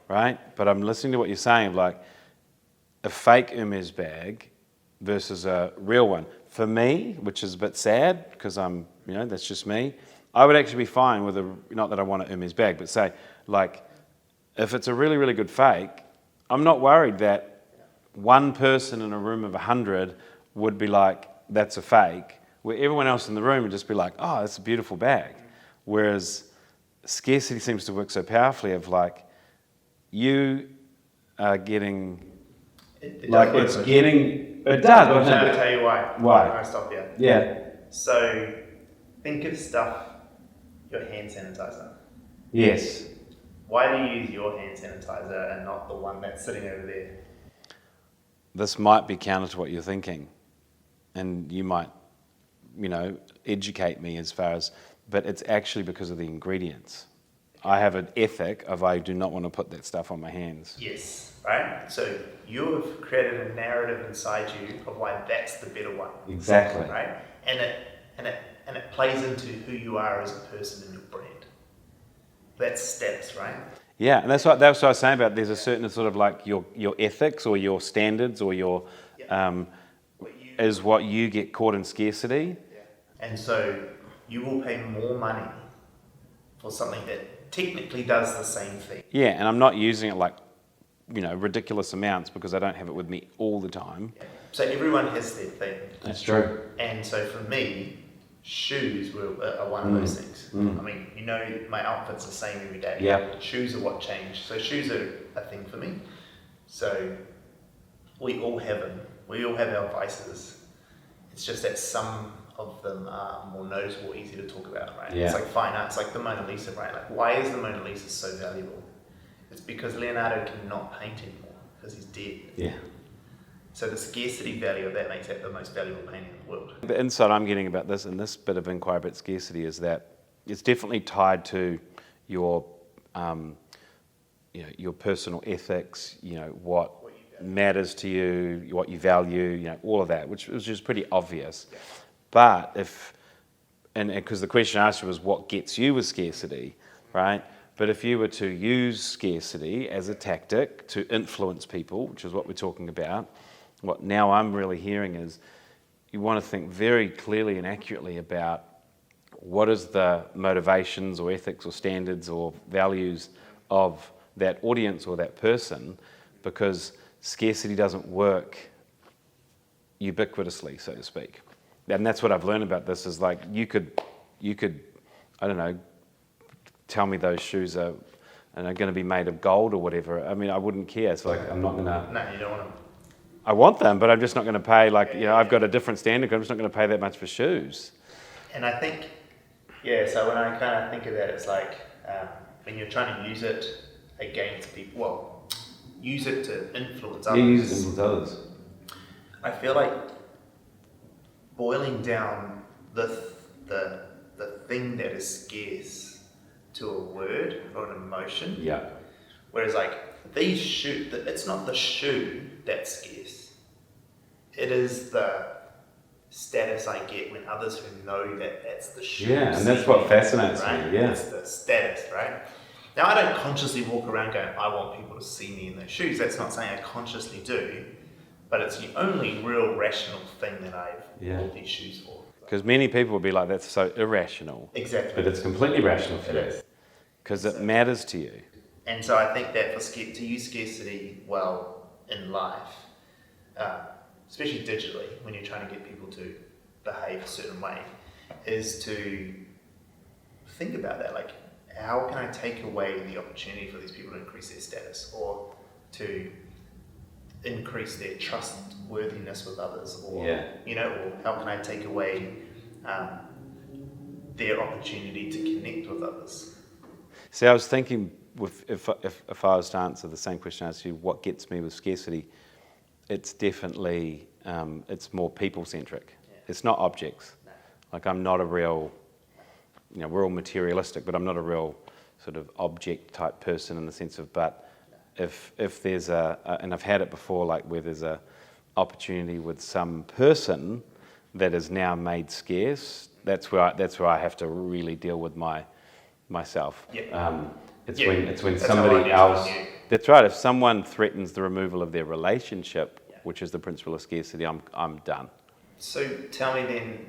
right? But I'm listening to what you're saying, like a fake Hermes bag versus a real one. For me, which is a bit sad, because I'm, you know, that's just me, I would actually be fine with not that I want a Hermes bag, but say, like, if it's a really, really good fake, I'm not worried that one person in a room of 100 would be like, that's a fake, where everyone else in the room would just be like, oh, that's a beautiful bag. Whereas scarcity seems to work so powerfully of like, you are getting, it does. I'll tell you why. Why? I stop here. Yeah. So, think of stuff, your hand sanitizer. Yes. Why do you use your hand sanitizer and not the one that's sitting over there? This might be counter to what you're thinking, and you might, you know, educate me as far as, but it's actually because of the ingredients. I have an ethic of I do not want to put that stuff on my hands. Yes, right? So you've created a narrative inside you of why that's the better one. Exactly. Right? And it plays into who you are as a person in your brand. That's steps, right? Yeah, and that's what I was saying about there's a certain sort of like your ethics or your standards or your is what you get caught in scarcity. Yeah. And so you will pay more money for something that technically does the same thing. Yeah, and I'm not using it like, you know, ridiculous amounts because I don't have it with me all the time. Yeah. So everyone has their thing. That's true. And so for me, shoes are one of those things. I mean, you know, my outfit's the same every day. Yeah. Shoes are what change. So shoes are a thing for me. So we all have them. We all have our vices. It's just that some of them are more noticeable, easy to talk about, right? Yeah. It's like fine art. It's like the Mona Lisa, right? Like, why is the Mona Lisa so valuable? It's because Leonardo cannot paint anymore because he's dead. Yeah. So the scarcity value of that makes that the most valuable painting in the world. The insight I'm getting about this and this bit of inquiry about scarcity is that it's definitely tied to your, you know, your personal ethics, you know, what matters to you, what you value, you know, all of that, which was just pretty obvious. Yeah. But because the question I asked you was what gets you with scarcity, right? But if you were to use scarcity as a tactic to influence people, which is what we're talking about, what now I'm really hearing is you want to think very clearly and accurately about what is the motivations or ethics or standards or values of that audience or that person, because scarcity doesn't work ubiquitously, so to speak. And that's what I've learned about this is like you could, I don't know, tell me those shoes are going to be made of gold or whatever. I mean, I wouldn't care. It's like I'm not going to. No, you don't want them. I want them, but I'm just not going to pay I've got a different standard. I'm just not going to pay that much for shoes. And I think, so when I kind of think of that, it's like when you're trying to use it against people, use it to influence others. Yeah, use it to influence others. I feel like boiling down the thing that is scarce to a word or an emotion. Yeah. Whereas like these shoes, it's not the shoe that's scarce. It is the status I get when others who know that that's the shoe. Yeah, and that's what fascinates right? me. Yeah. It's the status, right? Now I don't consciously walk around going, I want people to see me in those shoes. That's not saying I consciously do, but it's the only real rational thing that I've bought these shoes for. Because many people would be like, that's so irrational. Exactly. But it's completely rational for you. Because it matters to you. And so I think that to use scarcity well in life, especially digitally, when you're trying to get people to behave a certain way, is to think about that. Like, how can I take away the opportunity for these people to increase their status or to increase their trustworthiness with others, or or how can I take away their opportunity to connect with others? See, I was thinking, if I was to answer the same question as you, what gets me with scarcity, it's definitely it's more people-centric. Yeah. It's not objects. No. Like I'm not a real, we're all materialistic, but I'm not a real sort of object-type person in the sense of, but if there's and I've had it before, like where there's a opportunity with some person that is now made scarce, that's where I have to really deal with myself. Yeah. It's when somebody else. That's right. If someone threatens the removal of their relationship, which is the principle of scarcity, I'm done. So tell me then,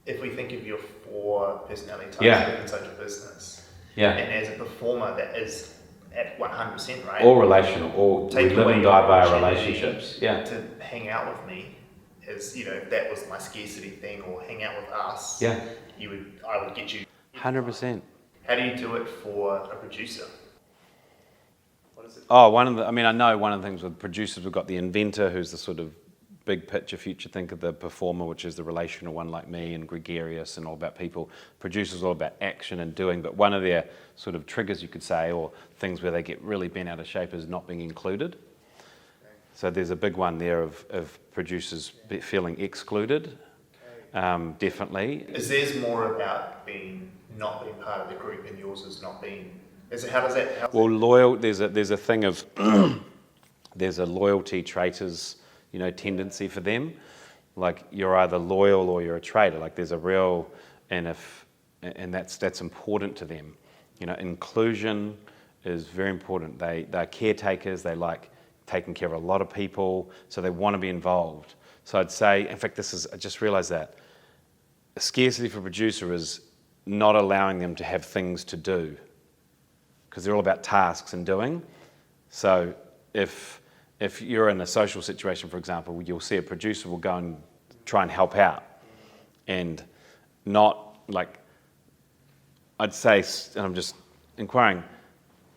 if we think of your 4 personality types inside your business, and as a performer that is at 100%, right? All relational, all we live and die by our relationships. Yeah. To hang out with me, is if that was my scarcity thing, or hang out with us. Yeah. I would get you. 100%. How do you do it for a producer? What is it? Oh, I know one of the things with producers, we've got the inventor, who's the sort of big picture future thinker, the performer, which is the relational one like me, and gregarious and all about people. Producers all about action and doing, but one of their sort of triggers, you could say, or things where they get really bent out of shape, is not being included. So there's a big one there of producers feeling excluded, definitely. Is theirs more about not being part of the group, and yours is not being? How does that help? Well, loyal. There's a thing of there's a loyalty traitors, tendency for them. Like you're either loyal or you're a traitor. Like there's a real, and that's important to them. Inclusion is very important. They're caretakers. They like taking care of a lot of people, so they want to be involved. So I'd say, in fact, I just realised that scarcity for a producer is not allowing them to have things to do, because they're all about tasks and doing. So if you're in a social situation, for example, you'll see a producer will go and try and help out, and not like, I'd say, and I'm just inquiring,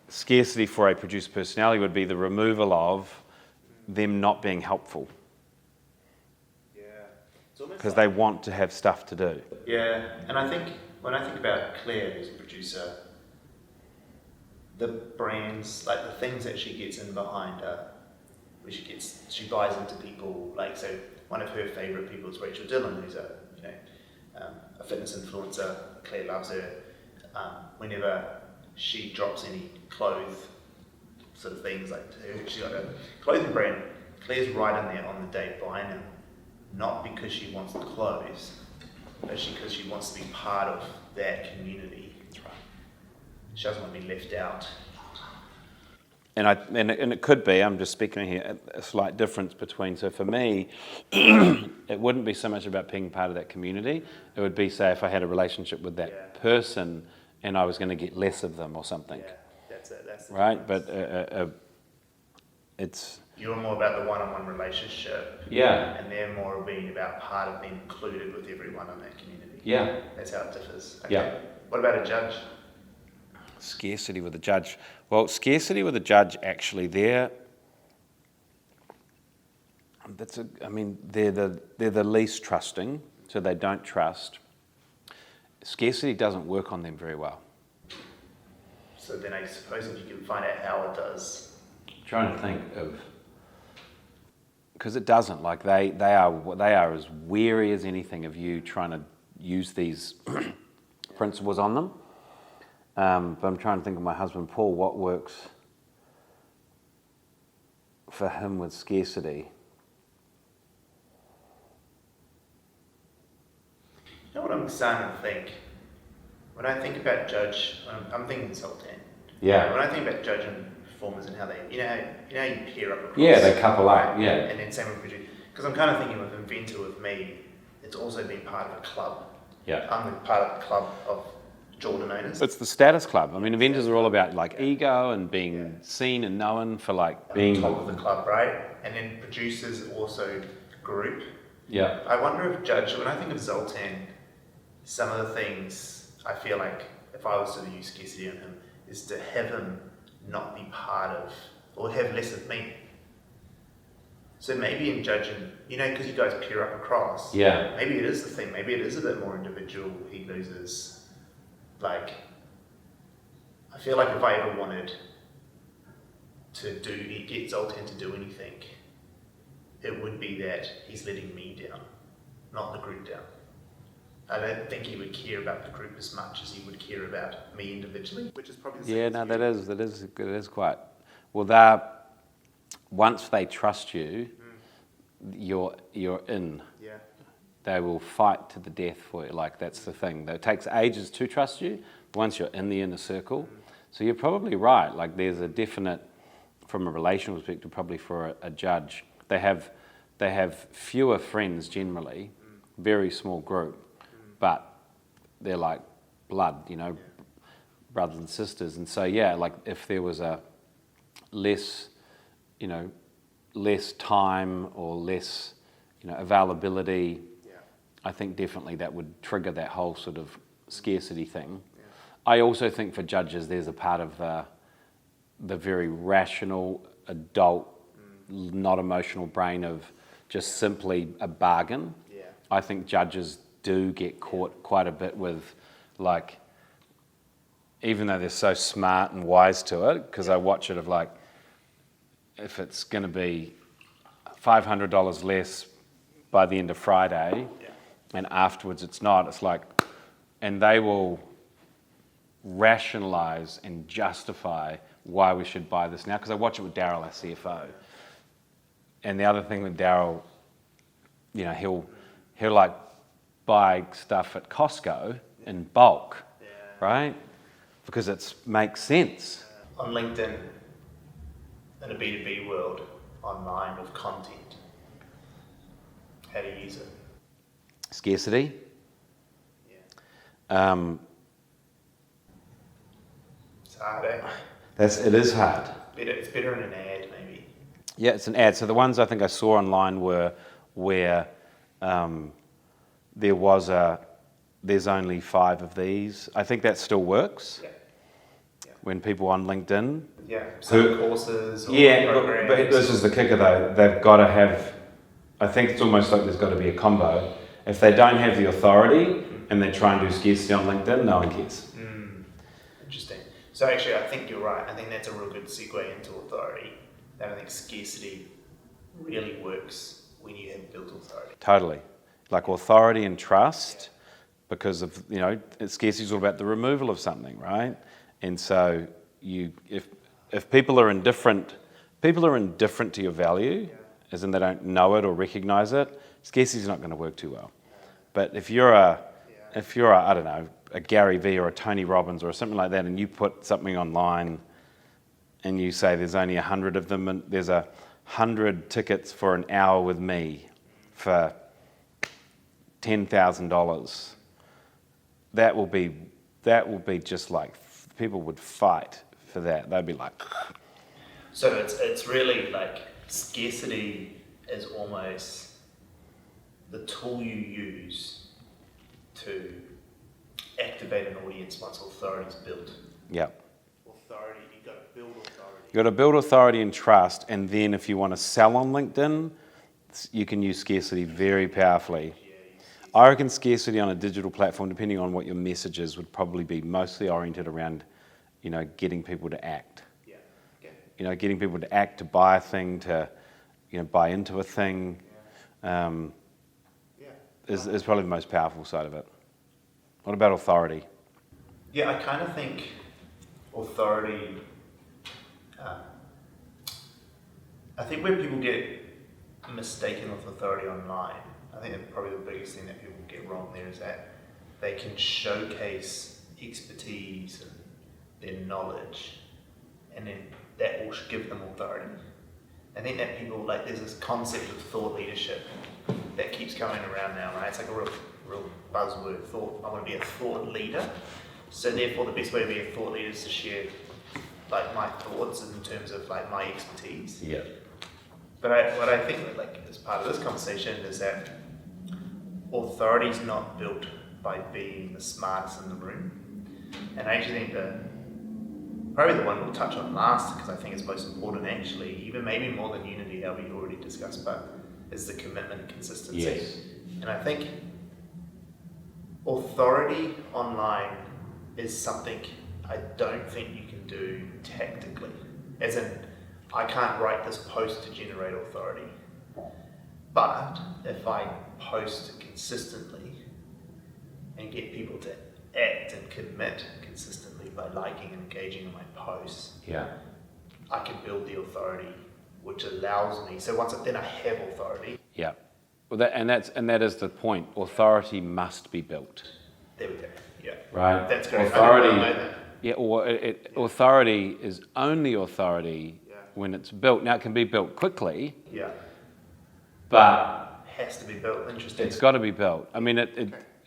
scarcity for a producer personality would be the removal of them not being helpful. Because they want to have stuff to do. Yeah, and I think when I think about Claire, who's a producer, the brands, like the things that she gets in behind her, where she buys into people, like, so one of her favourite people is Rachel Dillon, who's a fitness influencer. Claire loves her. Whenever she drops any clothes sort of things, like she's got a clothing brand, Claire's right in there on the day buying them. Not because she wants the clothes, but because she wants to be part of that community. That's right. She doesn't want to be left out. And it could be, I'm just speaking here, a slight difference between, so for me, it wouldn't be so much about being part of that community. It would be, say, if I had a relationship with that person and I was going to get less of them or something. Yeah, that's it. That's right? But You're more about the one-on-one relationship. Yeah. And they're more being about part of being included with everyone in that community. Yeah. That's how it differs. Okay. Yeah. What about a judge? Scarcity with a judge. Well, scarcity with a judge, actually, they're the least trusting, so they don't trust. Scarcity doesn't work on them very well. So then I suppose if you can find out how it does. Trying to think of, because it doesn't. Like they are as wary as anything of you trying to use these principles on them. But I'm trying to think of my husband Paul. What works for him with scarcity? You know what I'm starting to think? When I think about judge, I'm thinking Sultan. Yeah. When I think about judge and performers and how they, you know how you pair up across. Yeah, they couple up. Yeah. And then same with producer. Because I'm kind of thinking with Inventor with me, it's also been part of a club. Yeah. I'm part of the club of Jordan owners. It's the status club. I mean, Avengers are all about like ego and being seen and known for like being top of the club, right? And then producers also group. Yeah. I wonder if Judge, when I think of Zoltan, some of the things I feel like if I was to use scarcity on him is to have him not be part of or have less of me. So maybe in judging, you know, because you guys peer up across. Yeah. Maybe it is the thing. Maybe it is a bit more individual. He loses. Like, I feel like if I ever wanted to get Zoltan to do anything, it would be that he's letting me down, not the group down. I don't think he would care about the group as much as he would care about me individually, which is probably the same. Yeah, no, that is quite. Well, once they trust you, you're in. Yeah. They will fight to the death for you. Like, that's the thing. It takes ages to trust you once you're in the inner circle. So you're probably right. Like, there's a definite, from a relational perspective, probably for a judge, they have fewer friends generally, very small group, but they're like blood, you know, brothers and sisters. And so, yeah, like if there was a less time or less, availability, I think definitely that would trigger that whole sort of scarcity thing. Yeah. I also think for judges, there's a part of the very rational, adult, not emotional brain of just simply a bargain. Yeah. I think judges do get caught quite a bit with, like, even though they're so smart and wise to it, because I watch it of like, if it's going to be $500 less by the end of Friday, and afterwards it's not, it's like, and they will rationalize and justify why we should buy this now, because I watch it with Daryl, our CFO. And the other thing with Daryl, he'll like buy stuff at Costco in bulk, right? Because it makes sense. On LinkedIn, in a B2B world, online with content, how do you use it? Scarcity. Yeah. It's hard, eh? It is hard. It's better in an ad, maybe. Yeah, it's an ad. So the ones I think I saw online were where there's only 5 of these. I think that still works. Yeah. When people on LinkedIn. Yeah. Some courses or programs. But this is the kicker though. They've got to have. I think it's almost like there's got to be a combo. If they don't have the authority and they try and do scarcity on LinkedIn, no one cares. Interesting. So actually, I think you're right. I think that's a real good segue into authority. That I think scarcity really works when you have built authority. Totally. Like authority and trust, because of, scarcity is all about the removal of something, right? And so if people are indifferent to your value, as in they don't know it or recognize it, scarcity is not going to work too well. But if you're a I don't know, a Gary Vee or a Tony Robbins or something like that, and you put something online and you say there's only 100 of them and there's 100 tickets for an hour with me for $10,000, that will be just like, people would fight for that. They'd be like... So it's really like scarcity is almost the tool you use to activate an audience once authority's built. Yeah. Authority, you've got to build authority. You've got to build authority and trust, and then if you want to sell on LinkedIn, you can use scarcity very powerfully. I reckon scarcity on a digital platform, depending on what your message is, would probably be mostly oriented around, getting people to act. Yeah. Okay. Getting people to act, to buy a thing, to, buy into a thing, is probably the most powerful side of it. What about authority? Yeah, I kind of think authority, I think where people get mistaken with authority online, I think that probably the biggest thing that people get wrong there is that they can showcase expertise and their knowledge, and then that will give them authority. I think that people, there's this concept of thought leadership that keeps coming around now, right? It's like a real buzzword, thought. I want to be a thought leader. So therefore the best way to be a thought leader is to share my thoughts in terms of my expertise. Yeah. But what I think as part of this conversation is that authority is not built by being the smartest in the room. And I actually think probably the one we'll touch on last, because I think it's most important actually, even maybe more than unity, that we've already discussed, but is the commitment and consistency. Yes. And I think authority online is something I don't think you can do tactically. As in, I can't write this post to generate authority. But if I post consistently and get people to act and commit consistently by liking and engaging in my posts, I can build the authority, which allows me. So then I have authority. Yeah. Well, that is the point. Authority must be built. There we go. Yeah. Right. That's great. Authority. I didn't know that. Yeah. Or authority is only authority when it's built. Now it can be built quickly. Yeah. But has to be built. Interesting. It's got to be built. I mean,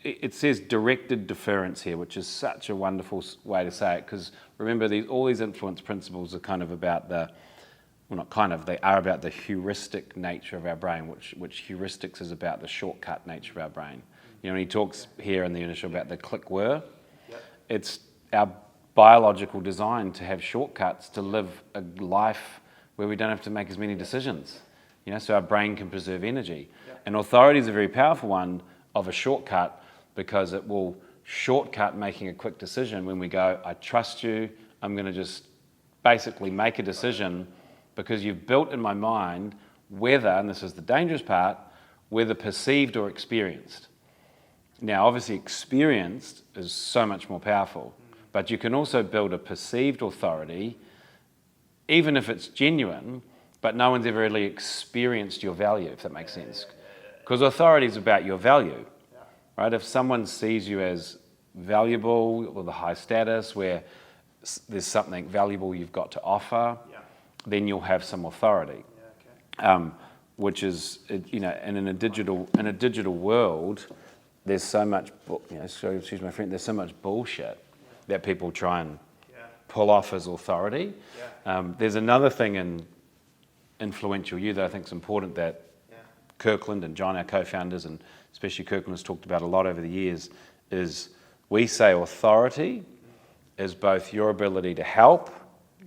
it says directed deference here, which is such a wonderful way to say it, because remember, all these influence principles are kind of about they are about the heuristic nature of our brain, which heuristics is about the shortcut nature of our brain. When he talks here in the initial about the click-whir, it's our biological design to have shortcuts, to live a life where we don't have to make as many decisions, so our brain can preserve energy. And authority is a very powerful one of a shortcut, because it will shortcut making a quick decision when we go, I trust you, I'm going to just basically make a decision, because you've built in my mind whether, and this is the dangerous part, whether perceived or experienced. Now, obviously experienced is so much more powerful, but you can also build a perceived authority, even if it's genuine, but no one's ever really experienced your value, if that makes sense. Because authority is about your value, right? If someone sees you as valuable, with a high status, where there's something valuable you've got to offer, then you'll have some authority. Which is, in a digital world, there's so much, excuse my friend, there's so much bullshit that people try and pull off as authority. There's another thing in influential you that I think is important, that Kirkland and John, our co-founders, and especially Kirkland has talked about a lot over the years, is we say authority is both your ability to help,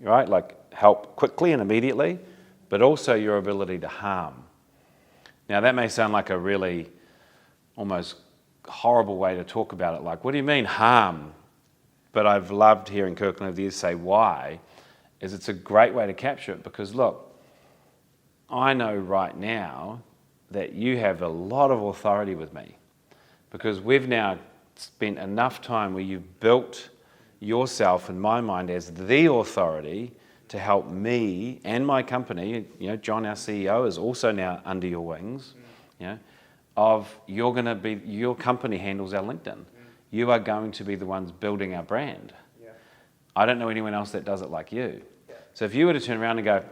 right? Help quickly and immediately, but also your ability to harm. Now that may sound like a really almost horrible way to talk about it. What do you mean harm? But I've loved hearing Kirkland over the years say why, is it's a great way to capture it, because look, I know right now that you have a lot of authority with me, because we've now spent enough time where you've built yourself, in my mind, as the authority to help me and my company. John, our CEO, is also now under your wings. Your company handles our LinkedIn. You are going to be the ones building our brand. I don't know anyone else that does it like you. So if you were to turn around and go,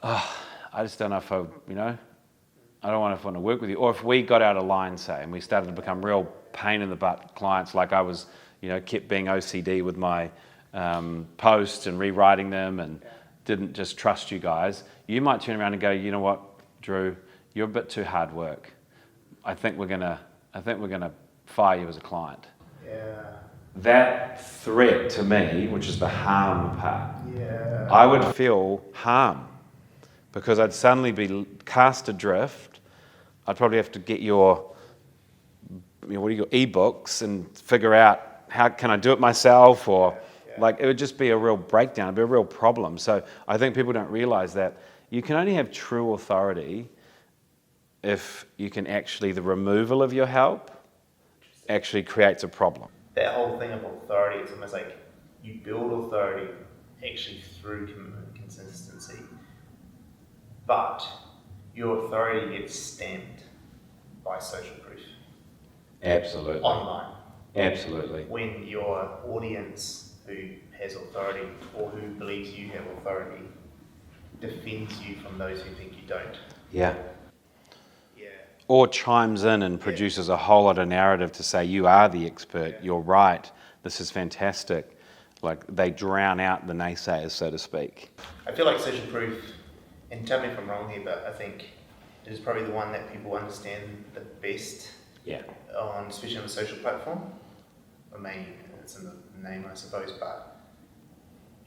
I just don't know if I don't want to work with you. Or if we got out of line, say, and we started to become real pain in the butt clients, like I was, kept being OCD with my posts and rewriting them, and didn't just trust you guys, you might turn around and go, you know what, Drew, you're a bit too hard work. I think we're gonna fire you as a client. Yeah. That threat to me, which is the harm part, Yeah. I would feel harm because I'd suddenly be cast adrift. I'd probably have to get your ebooks and figure out how can I do it myself, or like it would just be a real breakdown, it'd be a real problem. So I think people don't realize that you can only have true authority if you can actually, the removal of your help actually creates a problem. That whole thing of authority, it's almost like you build authority actually through commitment and consistency, but your authority gets stamped by social proof. Absolutely. Online. Absolutely. When your audience who has authority or who believes you have authority defends you from those who think you don't. Yeah. Yeah. Or chimes in and produces a whole lot of narrative to say, you are the expert, you're right, this is fantastic. Like they drown out the naysayers, so to speak. I feel like social proof, and tell me if I'm wrong here, but I think it is probably the one that people understand the best. Yeah. Especially on a social platform. I mean, it's in the name, I suppose, but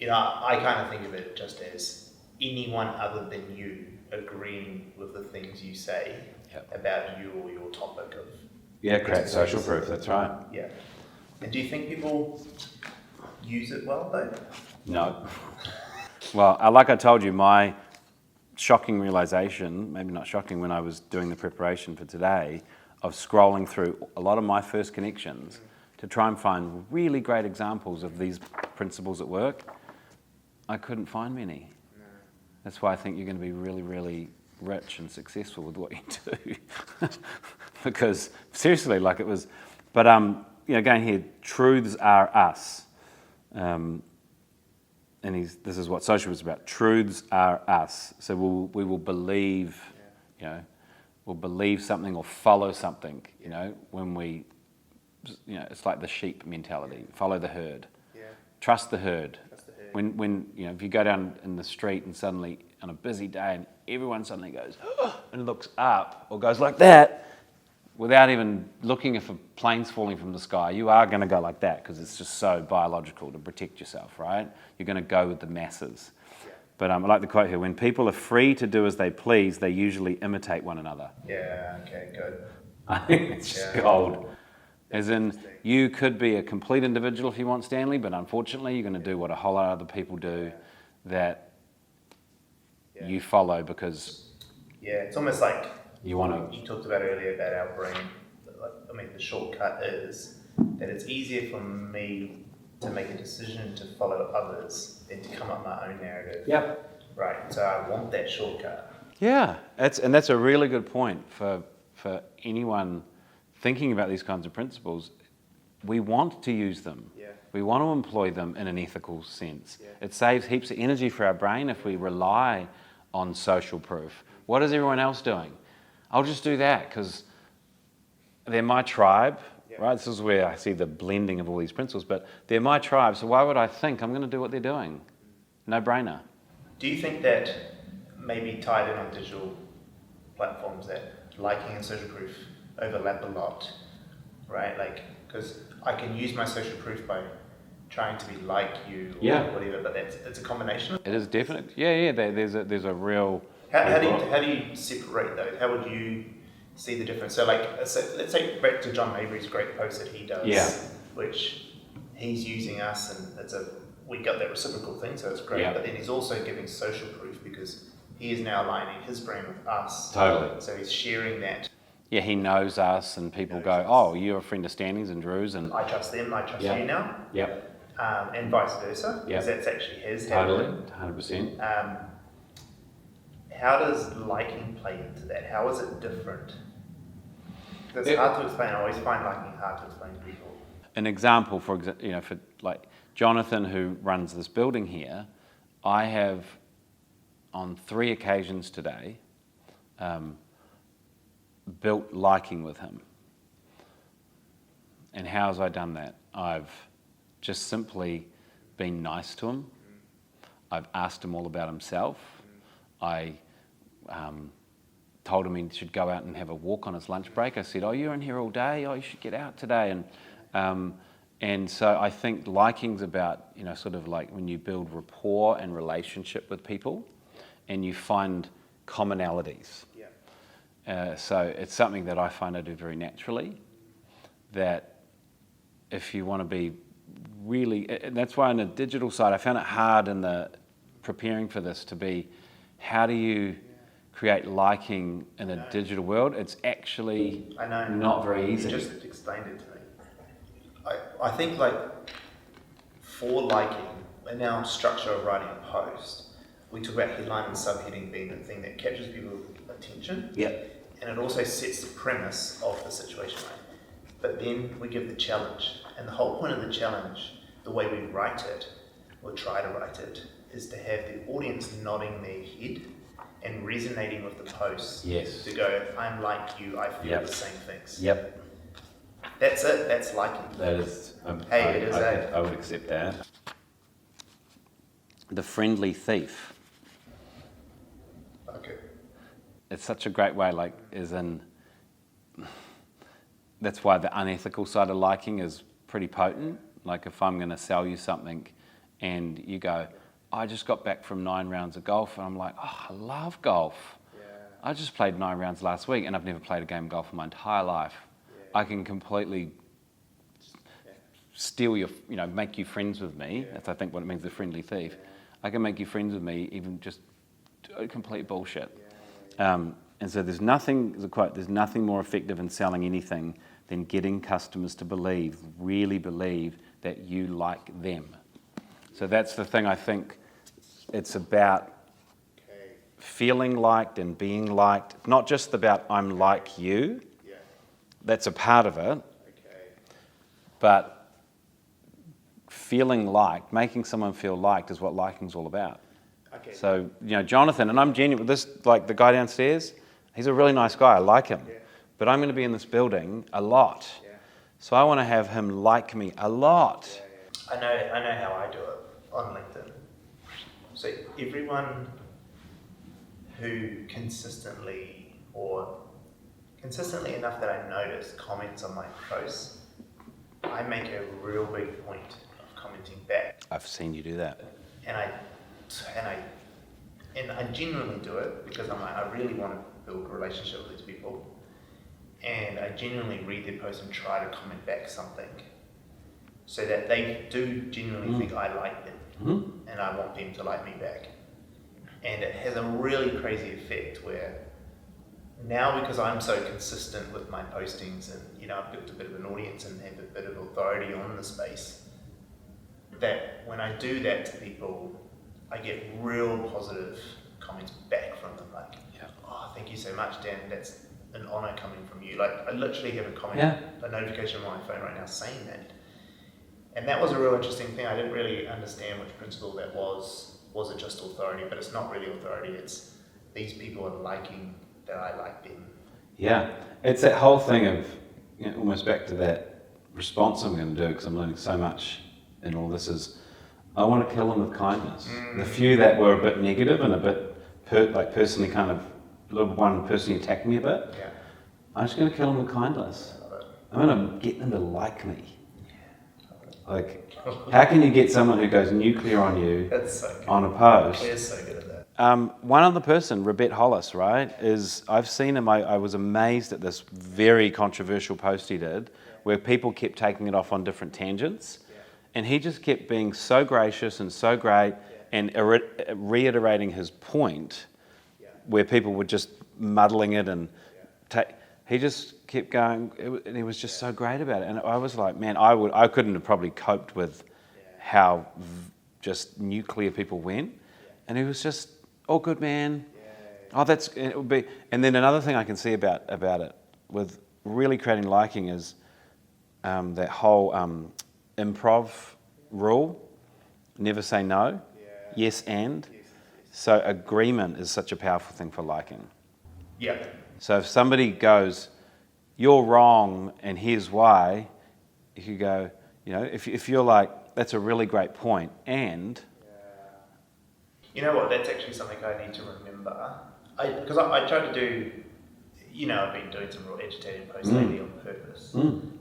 I kind of think of it just as anyone other than you agreeing with the things you say about you or your topic of. Yeah, create social proof, that's right. Yeah. And do you think people use it well though? No. Well, like I told you, my shocking realization, maybe not shocking, when I was doing the preparation for today, of scrolling through a lot of my first connections to try and find really great examples of these principles at work, I couldn't find many. No. That's why I think you're going to be really, really rich and successful with what you do. Because seriously, like it was, but again here, truths are us. And this is what social is about. Truths are us. So we will believe, we'll believe something or follow something, when we, it's like the sheep mentality, follow the herd, trust the herd. When if you go down in the street and suddenly on a busy day and everyone suddenly goes and looks up or goes like that, without even looking if a plane's falling from the sky, you are going to go like that because it's just so biological to protect yourself, right? You're going to go with the masses. But I like the quote here, when people are free to do as they please, they usually imitate one another. Yeah, okay, good. I think it's just gold. As in, you could be a complete individual if you want, Stanley, but unfortunately you're going to do what a whole lot of other people do that you follow because... Yeah, it's almost like you want to... You talked about earlier about our brain. The shortcut is that it's easier for me to make a decision to follow others than to come up my own narrative. Yep. Right, so I want that shortcut. Yeah, that's a really good point for anyone thinking about these kinds of principles. We want to use them. Yeah. We want to employ them in an ethical sense. Yeah. It saves heaps of energy for our brain if we rely on social proof. What is everyone else doing? I'll just do that because they're my tribe. Right, this is where I see the blending of all these principles, but they're my tribe, so why would I think I'm going to do what they're doing? No brainer. Do you think that maybe tied in on digital platforms that liking and social proof overlap a lot, right? Like, because I can use my social proof by trying to be like you or whatever, but it's a combination. It is definite. Yeah. There's a real. How do you separate those? How would you see the difference? So let's take back to John Mabry's great post that he does, which he's using us, and we got that reciprocal thing, so it's great. Yeah. But then he's also giving social proof because he is now aligning his brand with us. Totally. So he's sharing that. Yeah, he knows us, and people go, "Oh, you're a friend of Stanley's and Drew's," and I trust them. I trust you now. Yep. And vice versa, because that's actually his. Totally, 100%. How does liking play into that? How is it different? It's hard to explain. I always find liking hard to explain to people. An example, for like Jonathan, who runs this building here, I have on 3 occasions today built liking with him. And how have I done that? I've just simply been nice to him. I've asked him all about himself. I told him he should go out and have a walk on his lunch break. I said, oh, you're in here all day. Oh, you should get out today. And so I think liking's about, sort of like when you build rapport and relationship with people and you find commonalities. So it's something that I find I do very naturally, that if you want to be really, and that's why on the digital side, I found it hard in the preparing for this to be, how do you create liking in a digital world? It's actually not very easy. You just explained it to me. I think like for liking, in our structure of writing a post, we talk about headline and subheading being the thing that captures people's attention. And it also sets the premise of the situation, right? But then we give the challenge. And the whole point of the challenge, the way we write it, or try to write it, is to have the audience nodding their head and resonating with the post. Yes. To go, I'm like you, I feel the same things. That's it, that's liking. That is, I would accept that. The friendly thief. Okay. It's such a great way, that's why the unethical side of liking is pretty potent. Like if I'm going to sell you something and you go, I just got back from 9 rounds of golf, and I'm like, oh, I love golf. I just played 9 rounds last week and I've never played a game of golf in my entire life. I can completely steal your, make you friends with me. That's, I think, what it means, the friendly thief. I can make you friends with me, even just complete bullshit. And so there's nothing more effective in selling anything than getting customers to really believe that you like them. So that's the thing. I think it's about feeling liked and being liked, not just about I'm like you. That's a part of it. But feeling liked, making someone feel liked is what liking's all about. So, Jonathan, and I'm genuine, the guy downstairs, he's a really nice guy, I like him. But I'm going to be in this building a lot. So I want to have him like me a lot. I know how I do it on LinkedIn. So everyone who consistently enough that I notice comments on my posts, I make a real big point of commenting back. I've seen you do that. And I genuinely do it because I'm like, I really want to build a relationship with these people. And I genuinely read their posts and try to comment back something so that they do genuinely think I like them and I want them to like me back. And it has a really crazy effect where now, because I'm so consistent with my postings and I've built a bit of an audience and have a bit of authority on the space, that when I do that to people, I get real positive comments back from them, like, oh, thank you so much, Dan, that's an honor coming from you. Like, I literally have a comment, a notification on my phone right now saying that. And that was a real interesting thing. I didn't really understand which principle that was. Was it just authority? But it's not really authority, it's these people are liking that I like them. Yeah, it's that whole thing of, almost back to that response I'm going to do, because I'm learning so much in all this, is I want to kill them with kindness. The few that were a bit negative and a bit personally kind of, one personally attacked me a bit, I'm just going to kill them with kindness. I'm going to get them to like me. Like, how can you get someone who goes nuclear on you on a post? Claire's so good at that. One other person, Robert Hollis, right, I've seen him, I was amazed at this very controversial post he did, where people kept taking it off on different tangents, and he just kept being so gracious and so great, and reiterating his point, where people were just muddling it, and he just kept going, and he was just so great about it. And I was like, man, I couldn't have probably coped with how just nuclear people went. And he was just, oh, good, man. Oh, it would be. And then another thing I can see about it with really creating liking is that whole improv rule. Never say no. Yes, and. So agreement is such a powerful thing for liking. So if somebody goes, you're wrong and here's why, if you go, if you're like, that's a really great point, and You know what? That's actually something I need to remember. Because I try to do, I've been doing some real agitating posts lately on purpose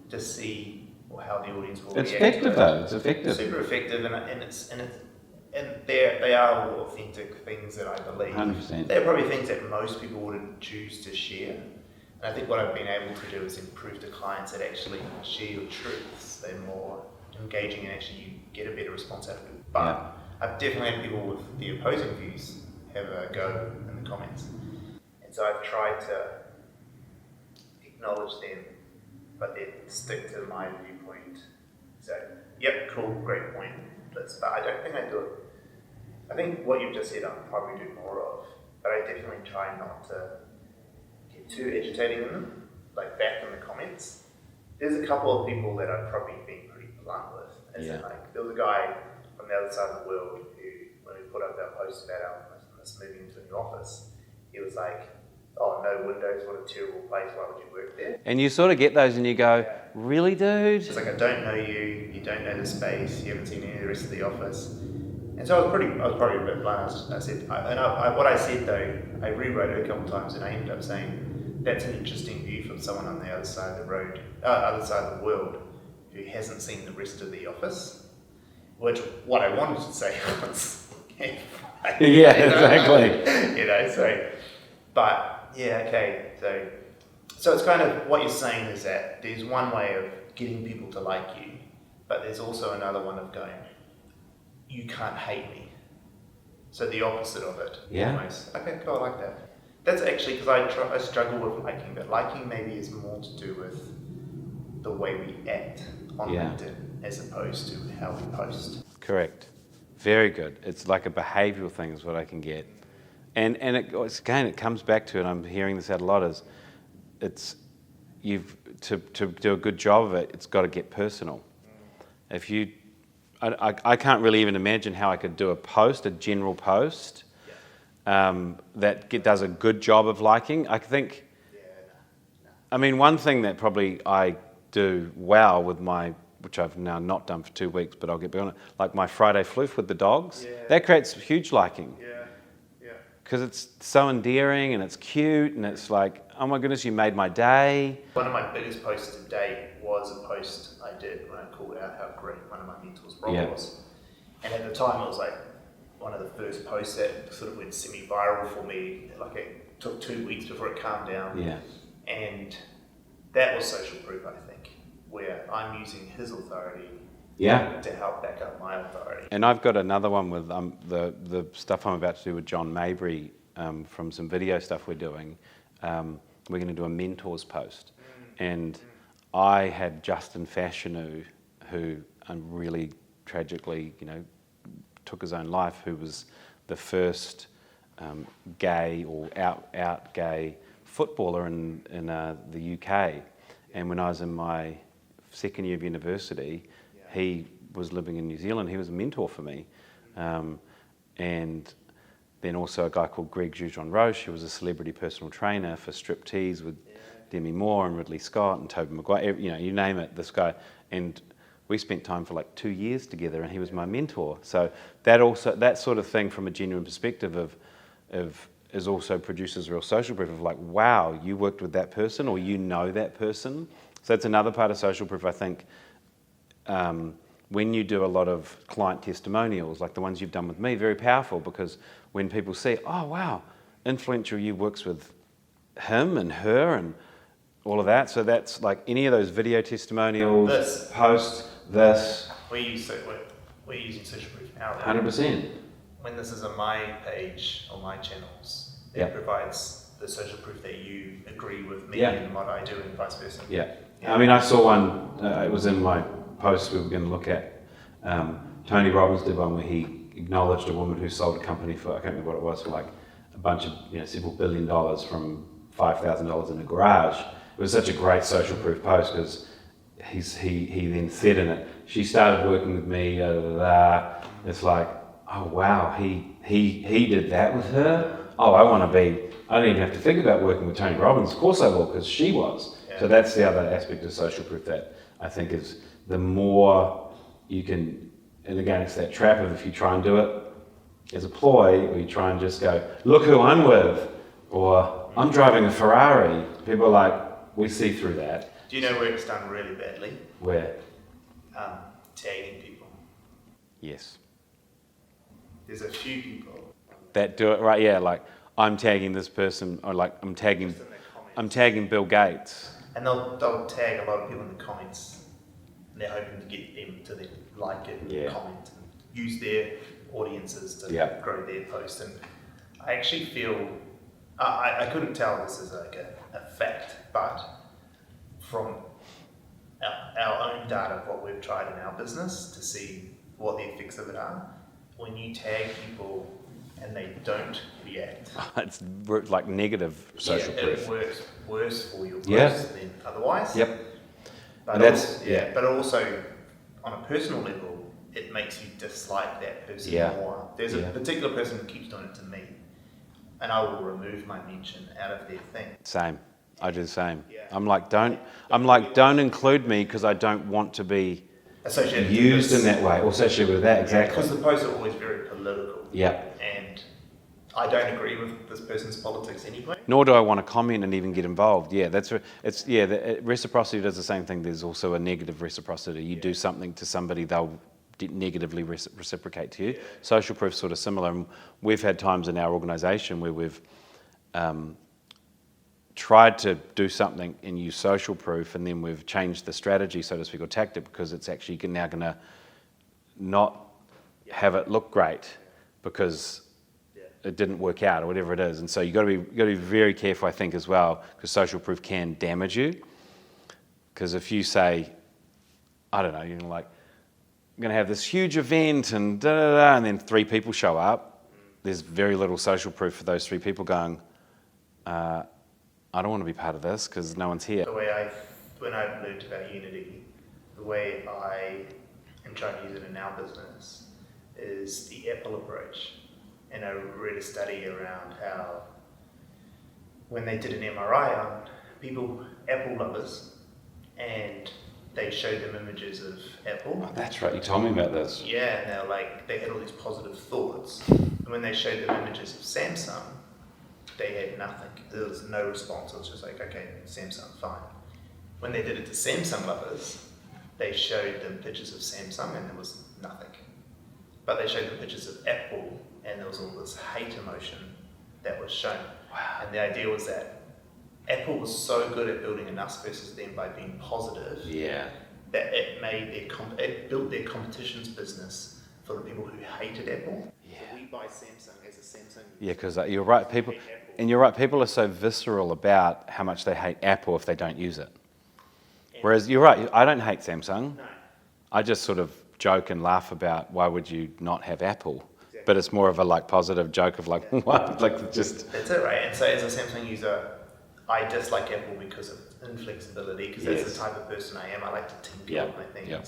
to see how the audience will react. It's effective though. It's effective. Super effective, and they are all authentic things that I believe. 100%. They're probably things that most people wouldn't choose to share. And I think what I've been able to do is improve to clients that actually share your truths. They're more engaging and actually you get a better response out of it. But I've definitely had people with the opposing views have a go in the comments. And so I've tried to acknowledge them, but then stick to my viewpoint. So, yep, cool, great point. But I don't think I do it. I think what you've just said I'll probably do more of, but I definitely try not to get too agitating in them, like back in the comments. There's a couple of people that I've probably been pretty blunt with. As in, like, there was a guy from the other side of the world who, when we put up our post about us moving into a new office, he was like, oh, no windows, what a terrible place, why would you work there? And you sort of get those and you go, really, dude? It's like, I don't know you, you don't know the space, you haven't seen any of the rest of the office. And so I was probably a bit blunt. What I said though, I rewrote it a couple of times and I ended up saying, that's an interesting view from someone on the other side of the road, other side of the world, who hasn't seen the rest of the office. Which, what I wanted to say was, yeah, exactly. So it's kind of, what you're saying is that there's one way of getting people to like you, but there's also another one of going, you can't hate me. So the opposite of it, almost. Okay, cool, I like that. That's actually because I struggle with liking, but liking maybe is more to do with the way we act on LinkedIn as opposed to how we post. Correct. Very good. It's like a behavioural thing is what I can get. And it comes back to, and I'm hearing this out a lot, is to do a good job of it, it's got to get personal. If you, I can't really even imagine how I could do a general post, that does a good job of liking. I think, I mean, one thing that probably I do well with which I've now not done for 2 weeks, but I'll get back on it, like my Friday floof with the dogs, that creates huge liking. Because it's so endearing and it's cute and it's like, oh my goodness, you made my day. One of my biggest posts to date was a post I did when I called out how great one of my mentors, Robert, was. And at the time it was like one of the first posts that sort of went semi-viral for me. Like it took 2 weeks before it calmed down. And that was social proof, I think, where I'm using his authority to help back up my authority. And I've got another one with the stuff I'm about to do with John Mabry from some video stuff we're doing. We're going to do a mentors post. And I had Justin Fashanu, who really tragically, took his own life, who was the first gay or out gay footballer in the UK. And when I was in my second year of university, he was living in New Zealand. He was a mentor for me. And then also a guy called Greg Jujon Roche, who was a celebrity personal trainer for Striptease with Demi Moore and Ridley Scott and Tobey Maguire, you name it, this guy. And we spent time for like 2 years together and he was my mentor. So that sort of thing from a genuine perspective of is also produces real social proof of like, wow, you worked with that person or you know that person. So that's another part of social proof, I think. When you do a lot of client testimonials, like the ones you've done with me, very powerful, because when people see, oh wow, Influential You works with him and her and all of that. So that's like any of those video testimonials, posts, this. We're using social proof now. 100%. When this is on my page or my channels, it provides the social proof that you agree with me and what I do and vice versa. I mean, I saw one, it was in my post we were going to look at. Tony Robbins did one where he acknowledged a woman who sold a company for, I can't remember what it was, for like a bunch of, several $1 billion from $5,000 in a garage. It was such a great social proof post because he then said in it, she started working with me, It's like, oh wow, he did that with her? Oh, I don't even have to think about working with Tony Robbins. Of course I will, because she was. So that's the other aspect of social proof that I think is the more you can, and again, it's that trap of if you try and do it as a ploy, or you try and just go, look who I'm with, or I'm driving a Ferrari. People are like, we see through that. Do you know where it's done really badly? Where? Tagging people. Yes. There's a few people That do it, right? Yeah, like I'm tagging this person, or like I'm tagging Bill Gates. and they'll tag a lot of people in the comments, and they're hoping to get them to then like it, and comment, and use their audiences to grow their post. And I actually feel I couldn't tell this is like a fact, but from our own data of what we've tried in our business to see what the effects of it are, when you tag people and they don't react, It's like negative social proof. It works worse for your posts than otherwise. Yep. But but also on a personal level, it makes you dislike that person more. There's a particular person who keeps doing it to me, and I will remove my mention out of their thing. Same. I do the same. Yeah. I'm like, don't include me because I don't want to be associated used in that way, or associated with that, exactly. Because the posts are always very political. Yeah. And I don't agree with this person's politics anyway. Nor do I want to comment and even get involved. Yeah, reciprocity does the same thing. There's also a negative reciprocity. You do something to somebody, they'll negatively reciprocate to you. Yeah. Social proof's sort of similar. And we've had times in our organisation where we've tried to do something and use social proof, and then we've changed the strategy, so to speak, or tactic, because it's actually now going to not have it look great because it didn't work out or whatever it is. And so you've got to be very careful, I think, as well, because social proof can damage you. Because if you say, I don't know, you're like, I'm going to have this huge event and da-da-da, and then 3 people show up, there's very little social proof for those 3 people going, I don't want to be part of this because no one's here. The way when I learned about Unity, the way I am trying to use it in our business is the Apple approach. And I read a study around how when they did an MRI on people, Apple lovers, and they showed them images of Apple. Oh, that's right, you told me about this. Yeah, and they're like, they had all these positive thoughts. And when they showed them images of Samsung, they had nothing. There was no response. It was just like, okay, Samsung, fine. When they did it to Samsung lovers, they showed them pictures of Samsung and there was nothing. But they showed them pictures of Apple and there was all this hate emotion that was shown. Wow. And the idea was that Apple was so good at building an us versus them by being positive that it built their competitions business for the people who hated Apple. Yeah. So we buy Samsung as a Samsung. Yeah, because you're right, people are so visceral about how much they hate Apple if they don't use it. Whereas you're right, I don't hate Samsung. No. I just sort of joke and laugh about why would you not have Apple. Exactly. But it's more of a positive joke of what? Just... That's it, right? And so as a Samsung user, I dislike Apple because of inflexibility, because that's the type of person I am. I like to tinker with my things. Yep.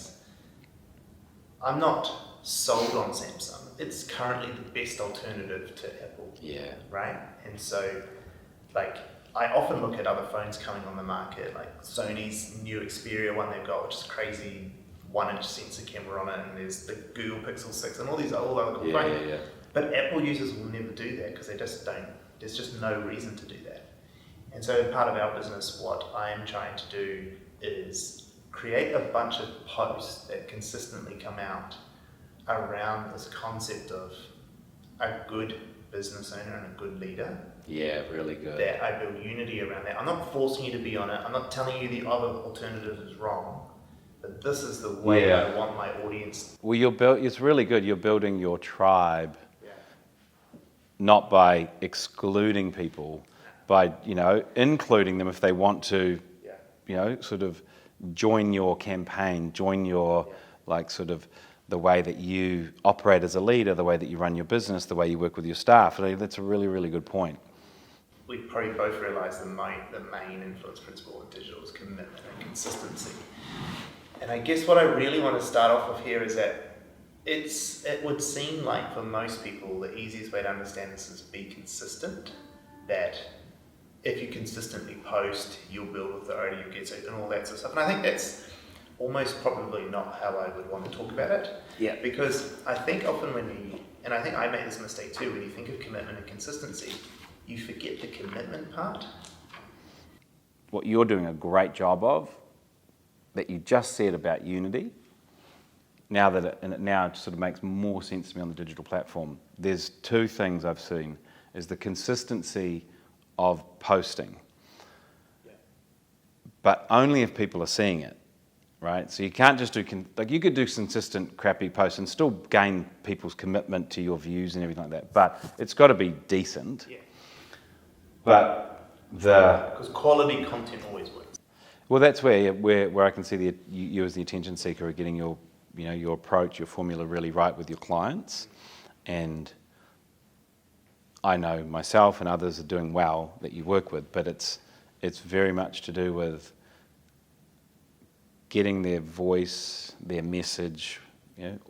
I'm not sold on Samsung. It's currently the best alternative to Apple. Yeah. Right? And so, I often look at other phones coming on the market, like Sony's new Xperia one they've got, which is crazy 1-inch sensor camera on it, and there's the Google Pixel 6 and all these other cool phones. Yeah. But Apple users will never do that because they just don't. There's just no reason to do that. And so part of our business, what I am trying to do is create a bunch of posts that consistently come out around this concept of a good business owner and a good leader. Yeah, really good. That I build unity around that. I'm not forcing you to be on it. I'm not telling you the other alternative is wrong. But this is the way I want my audience. Well, it's really good. You're building your tribe, not by excluding people, by including them if they want to, sort of join your campaign, join your sort of the way that you operate as a leader, the way that you run your business, the way you work with your staff. That's a really, really good point. We probably both realise the main influence principle in digital is commitment and consistency. And I guess what I really want to start off with here is that it would seem like for most people the easiest way to understand this is be consistent. That if you consistently post, you'll build authority, you'll get and all that sort of stuff. And I think that's almost probably not how I would want to talk about it. Yeah. Because I think often when we and I think I made this mistake too, when you think of commitment and consistency, you forget the commitment part. What you're doing a great job of, that you just said about unity, now that it sort of makes more sense to me on the digital platform. There's two things I've seen, is the consistency of posting, but only if people are seeing it, right? So you can't just do, you could do consistent crappy posts and still gain people's commitment to your views and everything like that, but it's got to be decent. Yeah. But because quality content always works. Well, that's where I can see you as the attention seeker are getting your approach, your formula really right with your clients, and I know myself and others are doing well that you work with, but it's very much to do with getting their voice, their message,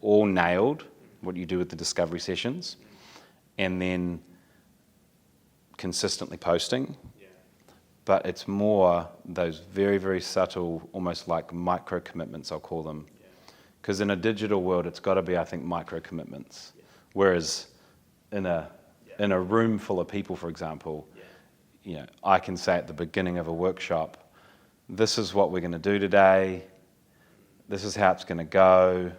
all nailed, what you do with the discovery sessions, and then consistently posting. But it's more those very, very subtle, almost like micro commitments, I'll call them. Because in a digital world, it's got to be, I think, micro commitments. Whereas in a room full of people, for example, I can say at the beginning of a workshop, this is what we're going to do today. This is how it's going to go.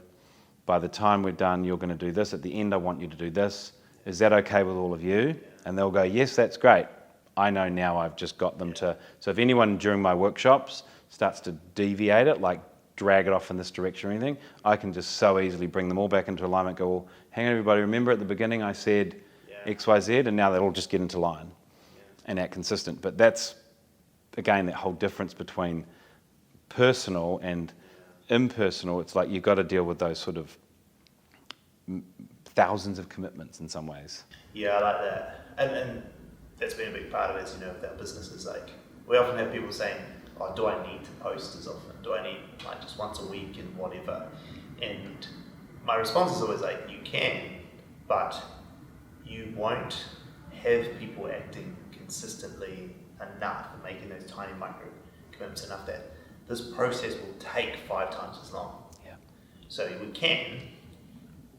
By the time we're done, you're going to do this. At the end, I want you to do this. Is that okay with all of you? And they'll go, yes, that's great. I know now I've just got them to... So if anyone during my workshops starts to deviate it, like drag it off in this direction or anything, I can just so easily bring them all back into alignment, go, well, hang on everybody, remember at the beginning I said X, Y, Z, and now they'll all just get into line and act consistent. But that's, again, that whole difference between personal and impersonal. It's like you've got to deal with those sort of thousands of commitments in some ways. Yeah, I like that. And that's been a big part of it, with our businesses. Like, we often have people saying, oh, do I need to post as often? Do I need just once a week and whatever? And my response is always like, you can, but you won't have people acting consistently enough and making those tiny micro commitments enough that this process will take 5 times as long. Yeah. So we can,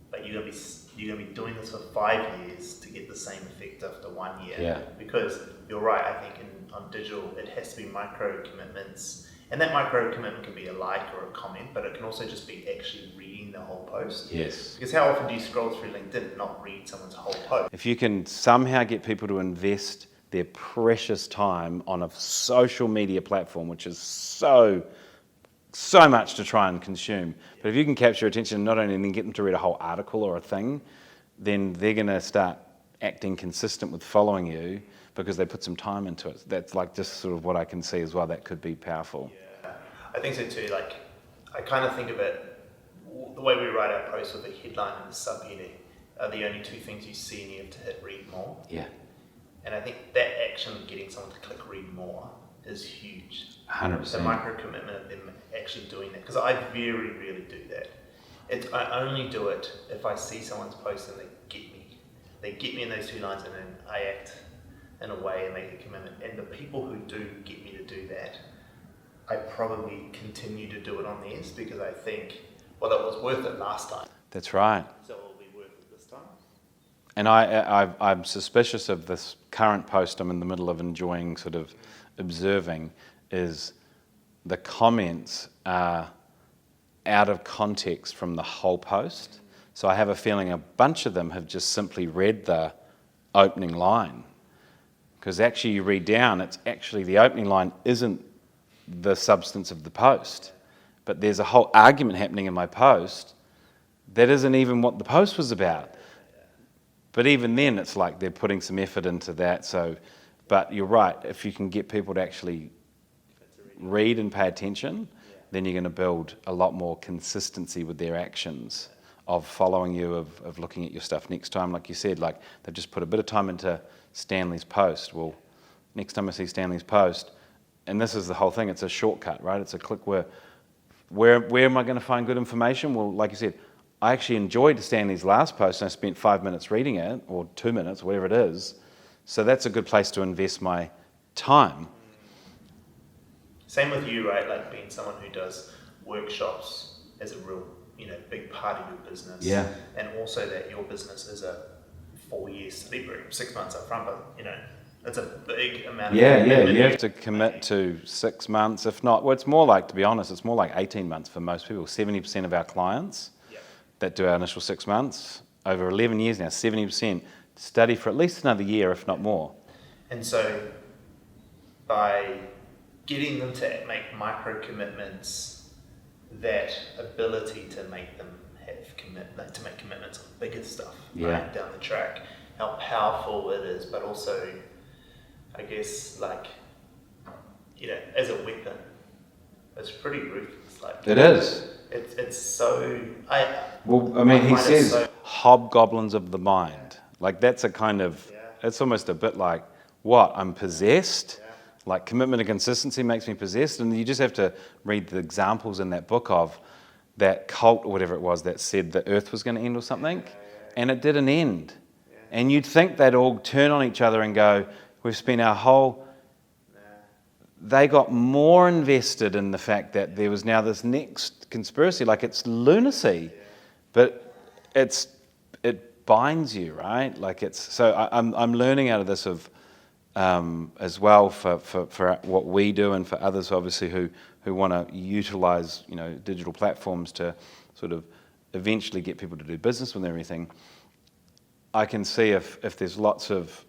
but you're gonna be doing this for 5 years to get the same effect after 1 year. Yeah. Because you're right, I think on digital it has to be micro commitments, and that micro commitment can be a like or a comment, but it can also just be actually reading the whole post. Yes. Because how often do you scroll through LinkedIn and not read someone's whole post? If you can somehow get people to invest their precious time on a social media platform, which is so much to try and consume. But if you can capture attention, not only then get them to read a whole article or a thing, then they're going to start acting consistent with following you because they put some time into it. That's like just sort of what I can see as well. That could be powerful. Yeah, I think so too. Like, I kind of think of it, the way we write our posts with the headline and the subheading are the only 2 things you see, and you have to hit read more. Yeah. And I think that action of getting someone to click read more is huge. 100%. The micro commitment of them actually doing that, because I very rarely do that. I only do it if I see someone's post and they get me. They get me in those 2 lines, and then I act in a way and make a commitment. And the people who do get me to do that, I probably continue to do it on theirs because I think, well, it was worth it last time. That's right. So it'll be worth it this time. And I'm suspicious of this current post I'm in the middle of enjoying, sort of observing, is the comments are out of context from the whole post. So I have a feeling a bunch of them have just simply read the opening line. Because actually you read down, it's actually the opening line isn't the substance of the post. But there's a whole argument happening in my post that isn't even what the post was about. But even then, it's like they're putting some effort into that. So, but you're right, if you can get people to actually read and pay attention, then you're going to build a lot more consistency with their actions of following you, of looking at your stuff next time. Like you said, like they've just put a bit of time into Stanley's post. Well, next time I see Stanley's post, and this is the whole thing, it's a shortcut, right? It's a click where am I going to find good information? Well, like you said, I actually enjoyed Stanley's last post and I spent 5 minutes reading it, or 2 minutes, whatever it is. So that's a good place to invest my time. Same with you, right? Like being someone who does workshops as a real big part of your business. Yeah. And also that your business is a 4-year study program, 6 months up front, but it's a big amount of commitment. You have to commit to 6 months, if not, well, it's more like, to be honest, it's more like 18 months for most people. 70% of our clients that do our initial 6 months, over 11 years now, 70% study for at least another year, if not more. And so by getting them to make micro commitments, that ability to make them to make commitments on bigger stuff right, down the track, how powerful it is, but also, I guess, as a weapon, it's pretty ruthless. It is. It's so. He says hobgoblins of the mind. Like that's a kind of. It's almost a bit like what I'm possessed. Like commitment and consistency makes me possessed, and you just have to read the examples in that book of that cult or whatever it was that said the earth was going to end or something, and it didn't end. And you'd think they'd all turn on each other and go, we've spent our whole... They got more invested in the fact that there was now this next conspiracy, like it's lunacy, but it binds you, right? Like I'm learning out of this as well for what we do and for others obviously who want to utilize digital platforms to sort of eventually get people to do business with everything. I can see if there's lots of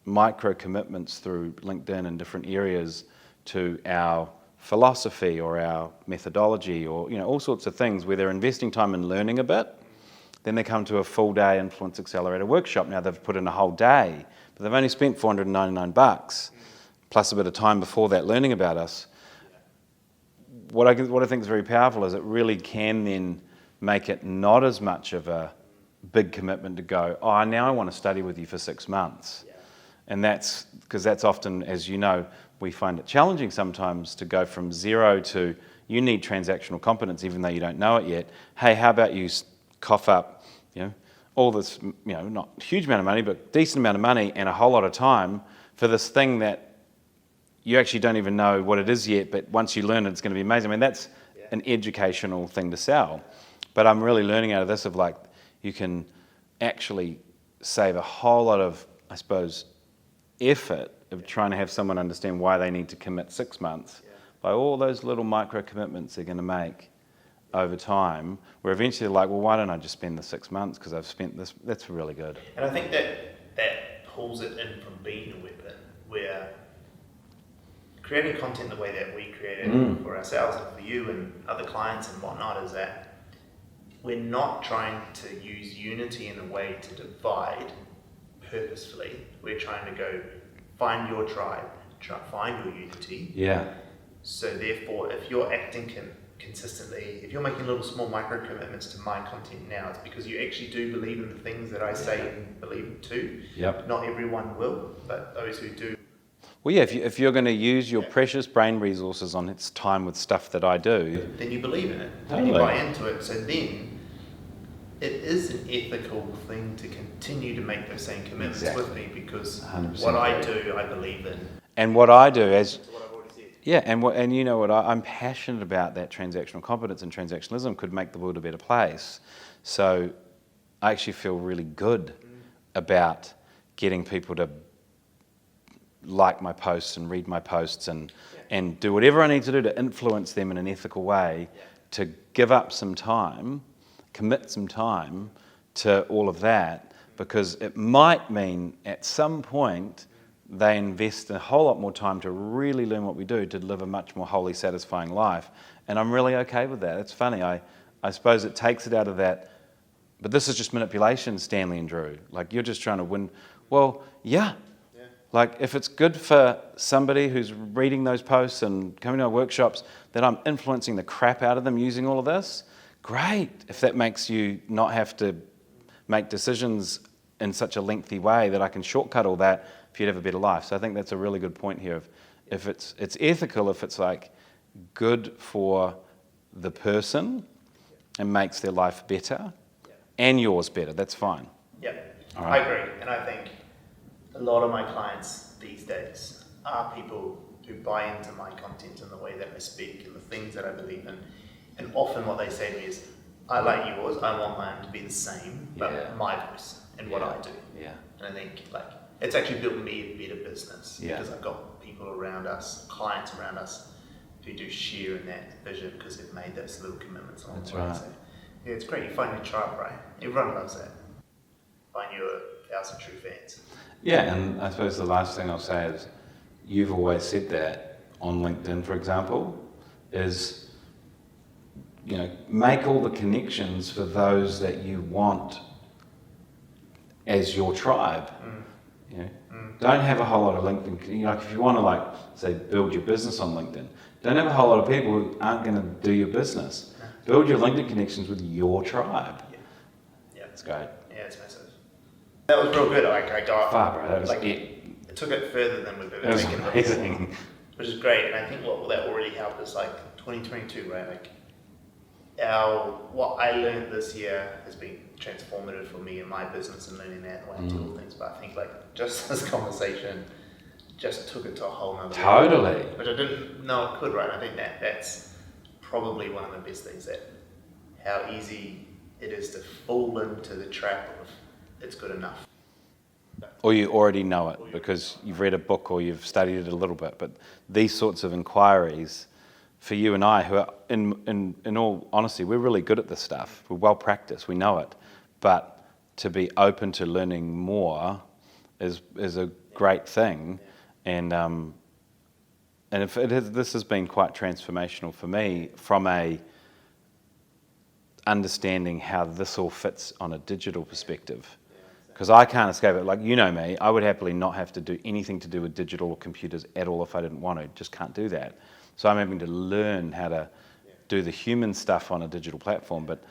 micro commitments through LinkedIn and different areas to our philosophy or our methodology or all sorts of things where they're investing time in learning a bit, then they come to a full day Influence Accelerator workshop. Now they've put in a whole day, but they've only spent $499 plus a bit of time before that learning about us. What I think is very powerful is it really can then make it not as much of a big commitment to go, now I want to study with you for 6 months. And that's because that's often, as you know, we find it challenging sometimes to go from 0 to you need transactional competence even though you don't know it yet. Hey, how about you cough up, all this, not a huge amount of money, but decent amount of money and a whole lot of time for this thing that you actually don't even know what it is yet, but once you learn it, it's going to be amazing. I mean, that's an educational thing to sell. But I'm really learning out of this of you can actually save a whole lot of, I suppose, effort of trying to have someone understand why they need to commit 6 months by all those little micro commitments they're going to make over time, where eventually they're like, well, why don't I just spend the 6 months because I've spent this. That's really good. And I think that pulls it in from being a weapon, where creating content the way that we create it for ourselves and for you and other clients and whatnot is that we're not trying to use unity in a way to divide purposefully. We're trying to go find your tribe, find your unity. Yeah. So therefore, if you're acting consistently, if you're making little small micro commitments to my content now, it's because you actually do believe in the things that I say and believe too. Yep. Not everyone will, but those who do. Well, yeah, if you're going to use your precious brain resources on its time with stuff that I do... Then you believe in it, totally. and you buy into it. So then, it is an ethical thing to continue to make those same commitments with me because 100%. What I do, I believe in. And what I do as... what I've already said. Yeah, and you know what, I'm passionate about that transactional competence, and transactionalism could make the world a better place. So I actually feel really good about getting people to like my posts and read my posts and do whatever I need to do to influence them in an ethical way, to give up some time, commit some time to all of that, because it might mean at some point they invest a whole lot more time to really learn what we do to live a much more wholly satisfying life. And I'm really okay with that. It's funny, I suppose it takes it out of that, but this is just manipulation, Stanley and Drew. Like, you're just trying to win. Well, yeah. Like, if it's good for somebody who's reading those posts and coming to our workshops, that I'm influencing the crap out of them using all of this, great. If that makes you not have to make decisions in such a lengthy way that I can shortcut all that for you to have a better life. So I think that's a really good point here. If it's ethical, if it's good for the person and makes their life better and yours better, that's fine. Yeah, all right. I agree. And I think a lot of my clients these days are people who buy into my content and the way that I speak and the things that I believe in. And often what they say to me is, I like yours. I want mine to be the same, but Yeah. my voice and what I do. Yeah. And I think like it's actually built me a better business Yeah. because I've got people around us, clients around us, who do share in that vision because they've made those little commitments along That's the way. right. So, yeah, it's great. You find your tribe, right? Everyone loves that. Find your 1,000 true fans. Yeah, and I suppose the last thing I'll say is, you've always said that on LinkedIn, for example, is, make all the connections for those that you want as your tribe. Don't have a whole lot of LinkedIn. If you want to say build your business on LinkedIn, don't have a whole lot of people who aren't going to do your business. Build your LinkedIn connections with your tribe. Yeah. It's great. Yeah, it's massive. That was real good. I got Far, bro. That was it. It It took it further than we've ever was taken it amazing. before, which is great. And I think what that will really help is 2022, right? What I learned this year has been transformative for me in my business and learning that and the way I do things. But I think just this conversation just took it to a whole nother level, Totally. which I didn't know it could, right? I think that's probably one of the best things, that how easy it is to fall into the trap of it's good enough. Or you already know it because you've read a book or you've studied it a little bit. But these sorts of inquiries, for you and I, who are, in all honesty, we're really good at this stuff. We're well practiced, we know it. But to be open to learning more is a great thing. And if this has been quite transformational for me from a understanding how this all fits on a digital perspective. Because I can't escape it. Me, I would happily not have to do anything to do with digital or computers at all if I didn't want to. Just can't do that. So I'm having to learn how to do the human stuff on a digital platform. But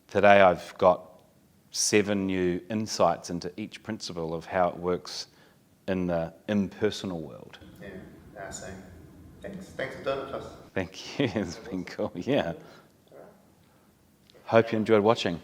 today I've got 7 new insights into each principle of how it works in the impersonal world. Yeah, same. Thanks for doing it for us. Thank you. It's been cool. Yeah. Hope you enjoyed watching.